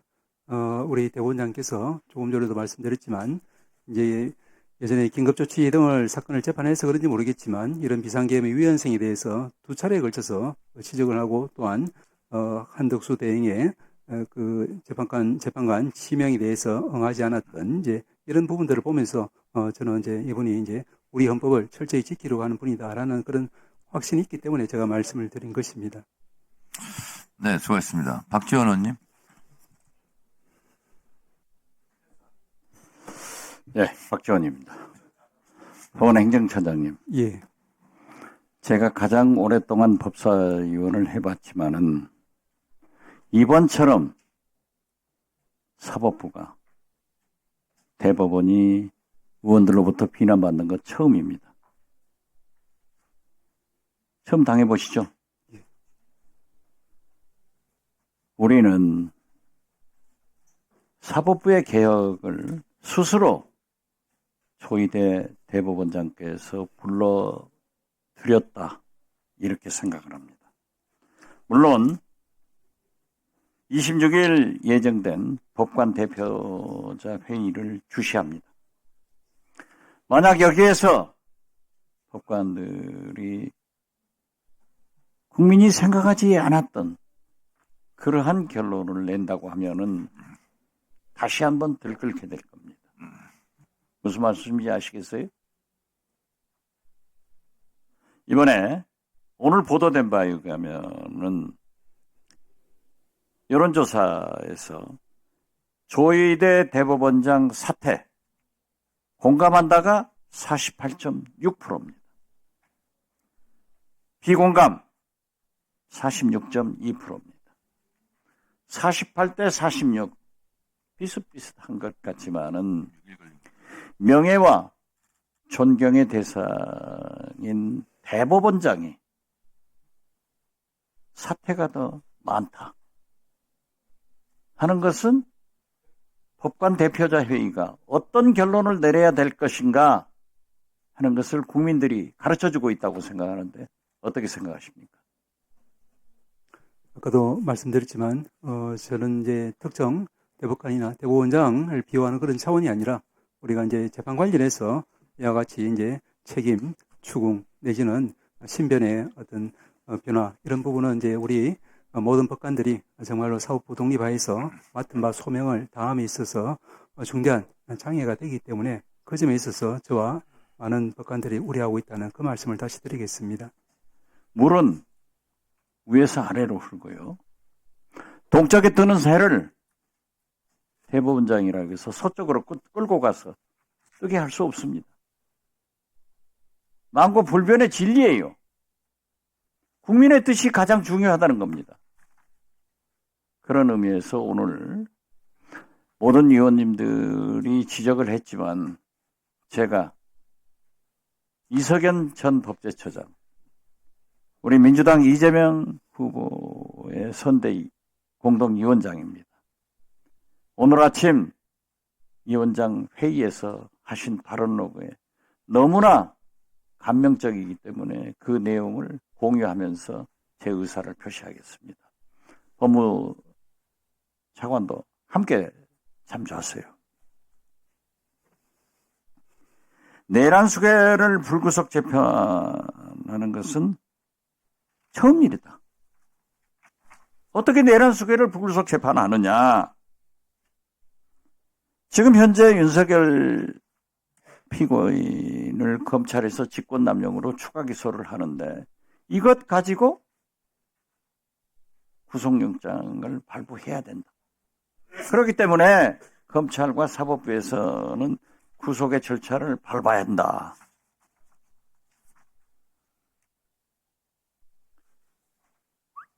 우리 대법원장께서 조금 전에도 말씀드렸지만 이제 예전에 긴급조치 등을 사건을 재판해서 그런지 모르겠지만 이런 비상계엄의 위헌성에 대해서 2차례에 걸쳐서 지적을 하고 또한 한덕수 대행의 그 재판관 지명에 대해서 응하지 않았던 이제 이런 부분들을 보면서 저는 이제 이분이 이제 우리 헌법을 철저히 지키려고 하는 분이다라는 그런 확신이 있기 때문에 제가 말씀을 드린 것입니다. 네, 수고했습니다. 박지원 의원님. 네, 박지원입니다. 법원 행정처장님. 예. 제가 가장 오랫동안 법사위원을 해봤지만은 이번처럼 사법부가 대법원이 의원들로부터 비난받는 것 처음입니다. 처음 당해보시죠? 우리는 사법부의 개혁을 스스로 조희대 대법원장께서 불러드렸다 이렇게 생각을 합니다. 물론 26일 예정된 법관 대표자 회의를 주시합니다. 만약 여기에서 법관들이 국민이 생각하지 않았던 그러한 결론을 낸다고 하면은 다시 한번 들끓게 될 겁니다. 무슨 말씀인지 아시겠어요? 이번에 오늘 보도된 바에 의하면은 여론조사에서 조희대 대법원장 사퇴 공감한다가 48.6%입니다. 비공감 46.2%입니다. 48대 46 비슷비슷한 것 같지만은 명예와 존경의 대상인 대법원장이 사퇴가 더 많다 하는 것은 법관 대표자 회의가 어떤 결론을 내려야 될 것인가 하는 것을 국민들이 가르쳐주고 있다고 생각하는데 어떻게 생각하십니까? 아까도 말씀드렸지만 저는 이제 특정 대법관이나 대법원장을 비호하는 그런 차원이 아니라 우리가 이제 재판 관련해서 이와 같이 이제 책임, 추궁 내지는 신변의 어떤 변화 이런 부분은 이제 우리 모든 법관들이 정말로 사법부 독립하에서 맡은 바 소명을 다함에 있어서 중대한 장애가 되기 때문에 그 점에 있어서 저와 많은 법관들이 우려하고 있다는 그 말씀을 다시 드리겠습니다. 물은 위에서 아래로 흐르고요. 동쪽에 뜨는 새를 대법원장이라고 해서 서쪽으로 끌고 가서 뜨게 할 수 없습니다. 만고불변의 진리예요. 국민의 뜻이 가장 중요하다는 겁니다. 그런 의미에서 오늘 모든 의원님들이 지적을 했지만 제가 이석연 전 법제처장, 우리 민주당 이재명 후보의 선대위 공동위원장입니다. 오늘 아침 위원장 회의에서 하신 발언록에 너무나 감명적이기 때문에 그 내용을 공유하면서 제 의사를 표시하겠습니다. 법무차관도 함께 참조하세요. 내란 수괴를 불구속 재판하는 것은 처음 일이다. 어떻게 내란 수괴를 불구속 재판하느냐? 지금 현재 윤석열 피고인을 검찰에서 직권남용으로 추가 기소를 하는데 이것 가지고 구속영장을 발부해야 된다. 그렇기 때문에 검찰과 사법부에서는 구속의 절차를 밟아야 한다.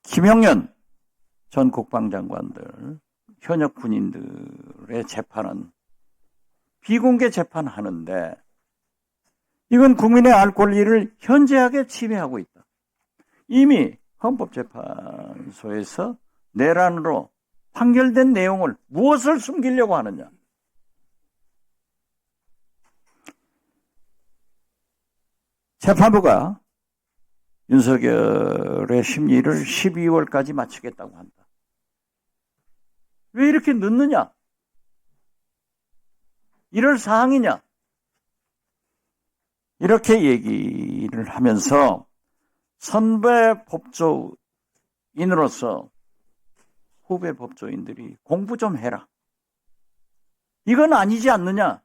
김용현 전 국방장관들, 현역 군인들의 재판은 비공개 재판하는데 이건 국민의 알 권리를 현저하게 침해하고 있다. 이미 헌법재판소에서 내란으로 판결된 내용을 무엇을 숨기려고 하느냐. 재판부가 윤석열의 심리를 12월까지 마치겠다고 한다. 왜 이렇게 늦느냐? 이럴 사항이냐? 이렇게 얘기를 하면서 선배 법조인으로서 후배 법조인들이 공부 좀 해라. 이건 아니지 않느냐?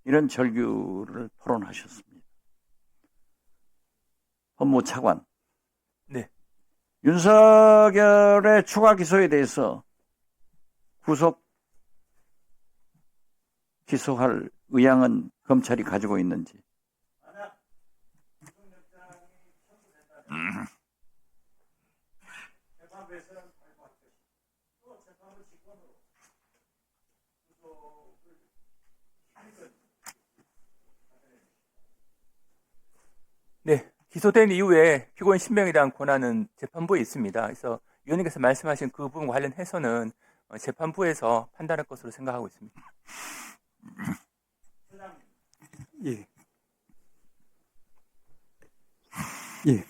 이런 절규를 토론하셨습니다. 법무차관. 네. 윤석열의 추가 기소에 대해서 구속 기소할 의향은 검찰이 가지고 있는지. 네. 기소된 이후에 피고인 신병에 대한 권한은 재판부에 있습니다. 그래서 위원님께서 말씀하신 그 부분 관련해서는 재판부에서 판단할 것으로 생각하고 있습니다. 예. 예.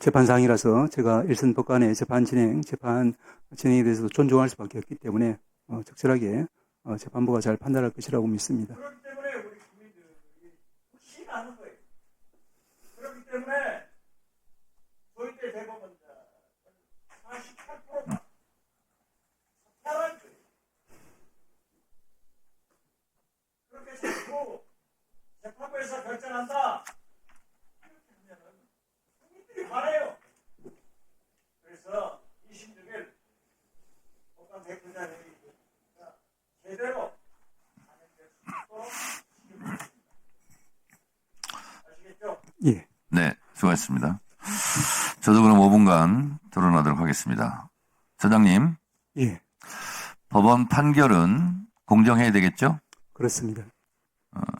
재판상이라서 제가 일선 법관의 재판 진행에 대해서 존중할 수밖에 없기 때문에 적절하게 재판부가 잘 판단할 것이라고 믿습니다. 그렇기 때문에 우리 국민들이 혹시 나는 거예요. 그렇기 때문에 조희대 대법원장 48%가 사퇴할 거예요. 그렇게 해서 재판부에서 결정한다. 이렇게 하면은 국민들이 말해요. 그래서 26일 법관 대표자회의 제대로 아시겠죠? 예. 네, 수고하셨습니다. 저도 그럼 5분간 토론하도록 하겠습니다. 처장님, 예. 법원 판결은 공정해야 되겠죠? 그렇습니다.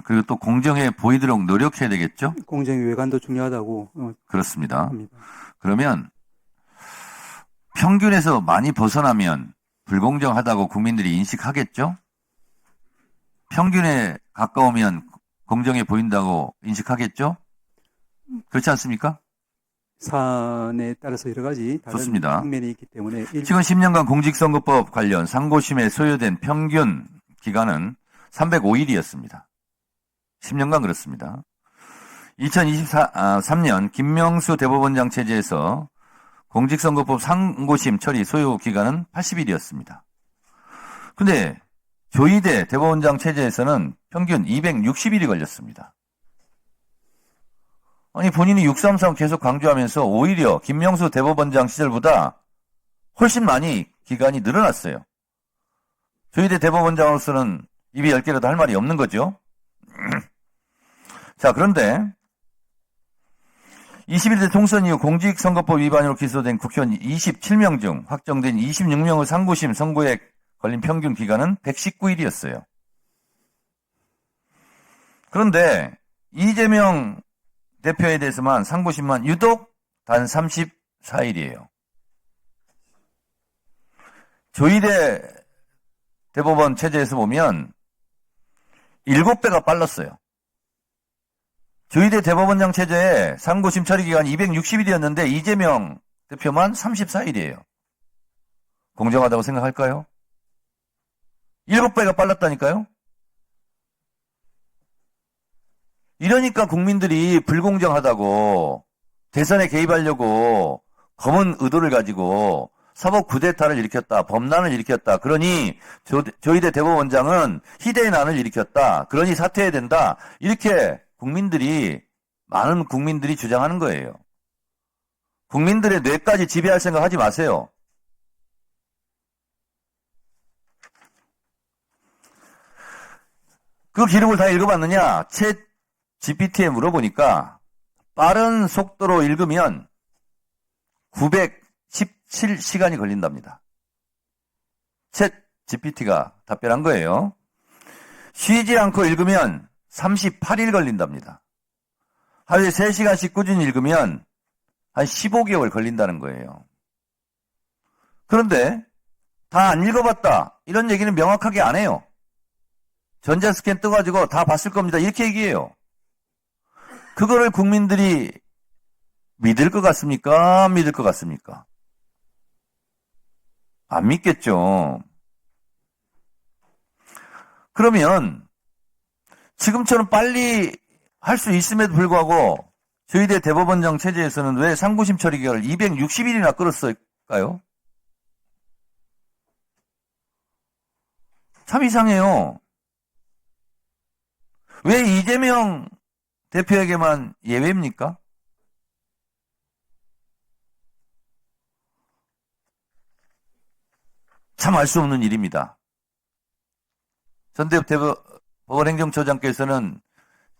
그리고 또 공정해 보이도록 노력해야 되겠죠? 공정의 외관도 중요하다고 그렇습니다. 합니다. 그러면 평균에서 많이 벗어나면 불공정하다고 국민들이 인식하겠죠? 평균에 가까우면 공정해 보인다고 인식하겠죠? 그렇지 않습니까? 사안에 따라서 여러 가지 다른 좋습니다. 측면이 있기 때문에 지금 10년간 공직선거법 관련 상고심에 소요된 평균 기간은 305일이었습니다. 10년간 그렇습니다. 2023년 김명수 대법원장 체제에서 공직선거법 상고심 처리 소요 기간은 80일이었습니다. 근데 조희대 대법원장 체제에서는 평균 260일이 걸렸습니다. 아니 본인이 633 계속 강조하면서 오히려 김명수 대법원장 시절보다 훨씬 많이 기간이 늘어났어요. 조희대 대법원장으로서는 입이 10개라도 할 말이 없는 거죠. 자, 그런데 21대 총선 이후 공직선거법 위반으로 기소된 국회의원 27명 중 확정된 26명의 상고심 선고액 걸린 평균 기간은 119일이었어요. 그런데 이재명 대표에 대해서만 상고심만 유독 단 34일이에요. 조희대 대법원 체제에서 보면 7배가 빨랐어요. 조희대 대법원장 체제에 상고심 처리 기간이 260일이었는데 이재명 대표만 34일이에요. 공정하다고 생각할까요? 7배가 빨랐다니까요? 이러니까 국민들이 불공정하다고 대선에 개입하려고 검은 의도를 가지고 사법 쿠데타를 일으켰다. 범난을 일으켰다. 그러니 조희대 대법원장은 희대의 난을 일으켰다. 그러니 사퇴해야 된다. 이렇게 많은 국민들이 주장하는 거예요. 국민들의 뇌까지 지배할 생각 하지 마세요. 그 기록을 다 읽어봤느냐? 챗 GPT에 물어보니까 빠른 속도로 읽으면 917시간이 걸린답니다. 챗 GPT가 답변한 거예요. 쉬지 않고 읽으면 38일 걸린답니다. 하루에 3시간씩 꾸준히 읽으면 한 15개월 걸린다는 거예요. 그런데 다 안 읽어봤다. 이런 얘기는 명확하게 안 해요. 전자스캔 떠가지고 다 봤을 겁니다. 이렇게 얘기해요. 그거를 국민들이 믿을 것 같습니까? 안 믿을 것 같습니까? 안 믿겠죠. 그러면 지금처럼 빨리 할 수 있음에도 불구하고 조희대 대법원장 체제에서는 왜 상고심 처리 기간을 260일이나 끌었을까요? 참 이상해요. 왜 이재명 대표에게만 예외입니까? 참 알 수 없는 일입니다. 전대협 법원 행정처장께서는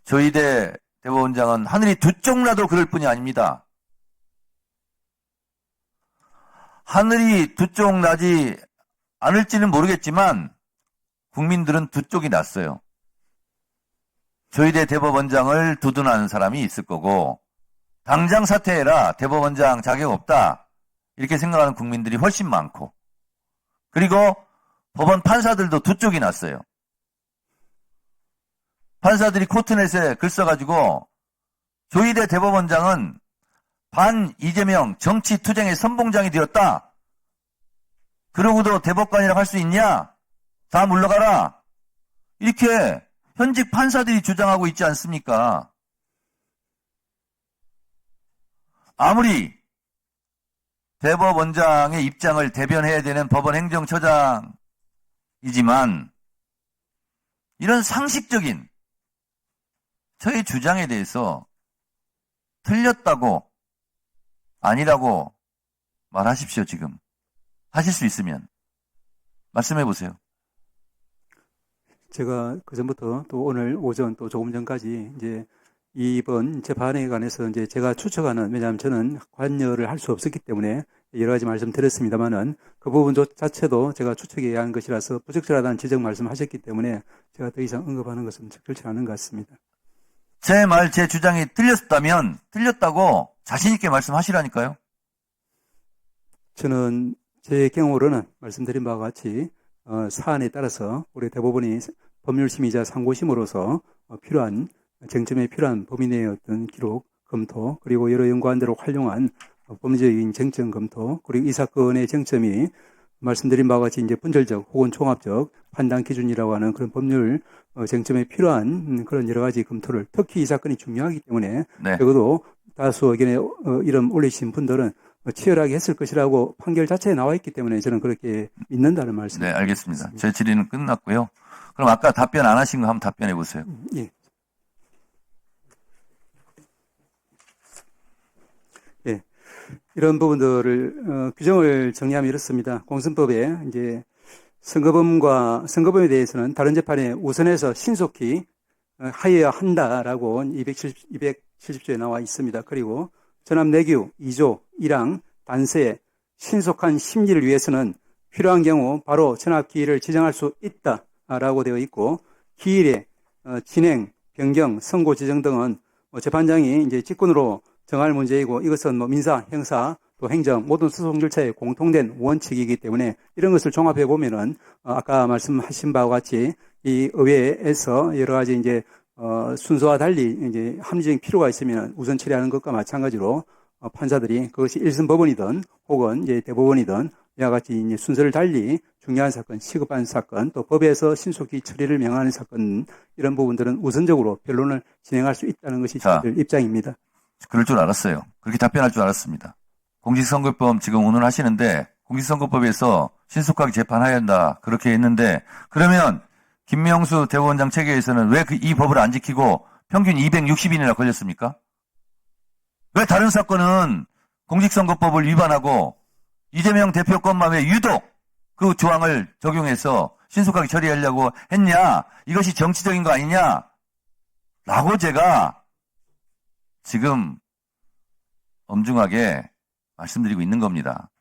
조희대 대법원장은 하늘이 두 쪽 나도 그럴 뿐이 아닙니다. 하늘이 두 쪽 나지 않을지는 모르겠지만 국민들은 두 쪽이 났어요. 조희대 대법원장을 두둔하는 사람이 있을 거고 당장 사퇴해라. 대법원장 자격 없다. 이렇게 생각하는 국민들이 훨씬 많고 그리고 법원 판사들도 두 쪽이 났어요. 판사들이 코트넷에 글 써가지고 조희대 대법원장은 반 이재명 정치 투쟁의 선봉장이 되었다. 그러고도 대법관이라고 할 수 있냐? 다 물러가라. 이렇게 현직 판사들이 주장하고 있지 않습니까? 아무리 대법원장의 입장을 대변해야 되는 법원 행정처장이지만 이런 상식적인 저의 주장에 대해서 틀렸다고 아니라고 말하십시오. 지금 하실 수 있으면 말씀해 보세요. 제가 그전부터 또 오늘 오전 또 조금 전까지 이제 이번 재판에 관해서 이제 제가 추측하는, 왜냐하면 저는 관여를 할 수 없었기 때문에 여러 가지 말씀드렸습니다만은 그 부분 자체도 제가 추측해야 하는 것이라서 부적절하다는 지적 말씀하셨기 때문에 제가 더 이상 언급하는 것은 적절치 않은 것 같습니다. 제 주장이 틀렸다면 틀렸다고 자신있게 말씀하시라니까요. 저는 제 경우로는 말씀드린 바와 같이 사안에 따라서 우리 대법원이 법률심의자 상고심으로서 필요한 쟁점에 필요한 범위 내의 어떤 기록 검토 그리고 여러 연관대로 활용한 법리적인 쟁점 검토 그리고 이 사건의 쟁점이 말씀드린 바와 같이 이제 분절적 혹은 총합적 판단 기준이라고 하는 그런 법률 쟁점에 필요한 그런 여러 가지 검토를 특히 이 사건이 중요하기 때문에 네. 적어도 다수 의견에 이름 올리신 분들은 치열하게 했을 것이라고 판결 자체에 나와 있기 때문에 저는 그렇게 믿는다는 말씀입니다. 네, 알겠습니다. 제 질의는 끝났고요. 그럼 아까 답변 안 하신 거 한번 답변해 보세요. 예. 예. 이런 부분들을 규정을 정리하면 이렇습니다. 공선법에 이제 선거범에 대해서는 다른 재판에 우선해서 신속히 하여야 한다라고 270조에 나와 있습니다. 그리고 전압내규 2조 1항 단서에 신속한 심리를 위해서는 필요한 경우 바로 전압기일을 지정할 수 있다라고 되어 있고 기일의 진행, 변경, 선고 지정 등은 재판장이 이제 직권으로 정할 문제이고 이것은 민사, 형사, 또 행정 모든 소송 절차에 공통된 원칙이기 때문에 이런 것을 종합해 보면은 아까 말씀하신 바와 같이 이 의회에서 여러 가지 이제 순서와 달리 이제 합리적인 필요가 있으면 우선 처리하는 것과 마찬가지로 판사들이 그것이 1심 법원이든 혹은 이제 대법원이든 이와 같이 이제 순서를 달리 중요한 사건, 시급한 사건, 또 법에서 신속히 처리를 명하는 사건 이런 부분들은 우선적으로 변론을 진행할 수 있다는 것이 저희들 입장입니다. 그럴 줄 알았어요. 그렇게 답변할 줄 알았습니다. 공직선거법 지금 오늘 하시는데 공직선거법에서 신속하게 재판해야 한다 그렇게 했는데 그러면 김명수 대법원장 체계에서는 왜 이 법을 안 지키고 평균 260일이나 걸렸습니까? 왜 다른 사건은 공직선거법을 위반하고 이재명 대표 것만 왜 유독 그 조항을 적용해서 신속하게 처리하려고 했냐? 이것이 정치적인 거 아니냐? 라고 제가 지금 엄중하게 말씀드리고 있는 겁니다.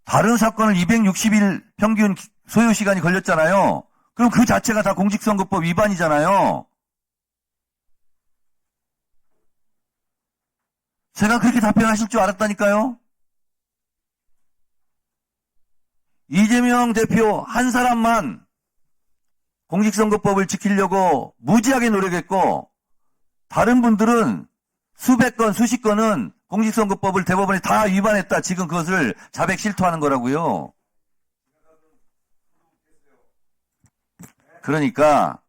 다른 사건을 260일 평균 소요 시간이 걸렸잖아요. 그럼 그 자체가 다 공직선거법 위반이잖아요. 제가 그렇게 답변하실 줄 알았다니까요. 이재명 대표 한 사람만 공직선거법을 지키려고 무지하게 노력했고 다른 분들은 수백 건, 수십 건은 공직선거법을 대법원에 다 위반했다. 지금 그것을 자백 실토하는 거라고요. 그러니까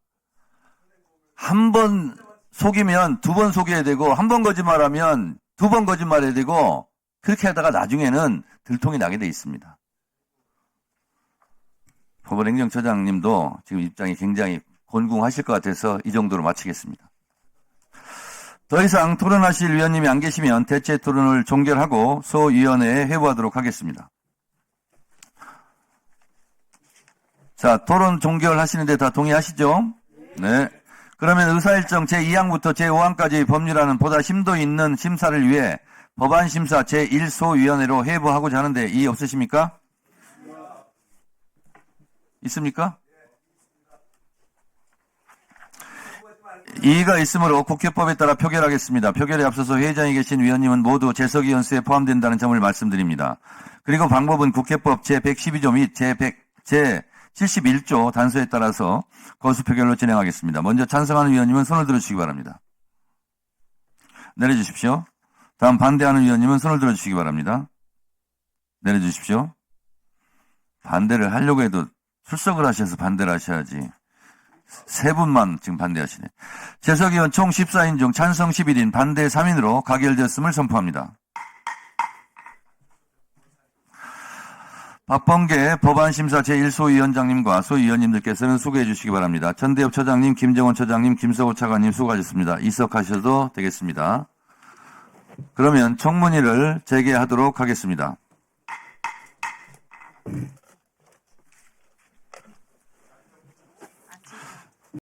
한 번 속이면 두 번 속여야 되고 한 번 거짓말하면 두 번 거짓말해야 되고 그렇게 하다가 나중에는 들통이 나게 돼 있습니다. 법원행정처장님도 지금 입장이 굉장히 곤궁하실 것 같아서 이 정도로 마치겠습니다. 더 이상 토론하실 위원님이 안 계시면 대체 토론을 종결하고 소위원회에 회부하도록 하겠습니다. 자, 토론 종결하시는데 다 동의하시죠? 네. 그러면 의사일정 제2항부터 제5항까지 법률안은 보다 심도 있는 심사를 위해 법안심사 제1소위원회로 회부하고자 하는데 이의 없으십니까? 있습니까? 이의가 있으므로 국회법에 따라 표결하겠습니다. 표결에 앞서서 회의장에 계신 위원님은 모두 재석위원 수에 포함된다는 점을 말씀드립니다. 그리고 방법은 국회법 제112조 및 제71조 단서에 따라서 거수 표결로 진행하겠습니다. 먼저 찬성하는 위원님은 손을 들어주시기 바랍니다. 내려주십시오. 다음 반대하는 위원님은 손을 들어주시기 바랍니다. 내려주십시오. 반대를 하려고 해도 출석을 하셔서 반대를 하셔야지. 세 분만 지금 반대하시네. 재석위원 총 14인 중 찬성 11인, 반대 3인으로 가결되었음을 선포합니다. 박범계 법안심사 제1소위원장님과 소위원님들께서는 수고해 주시기 바랍니다. 전대엽 처장님, 김정원 처장님, 김서호 차관님 수고하셨습니다. 이석하셔도 되겠습니다. 그러면 청문회를 재개하도록 하겠습니다.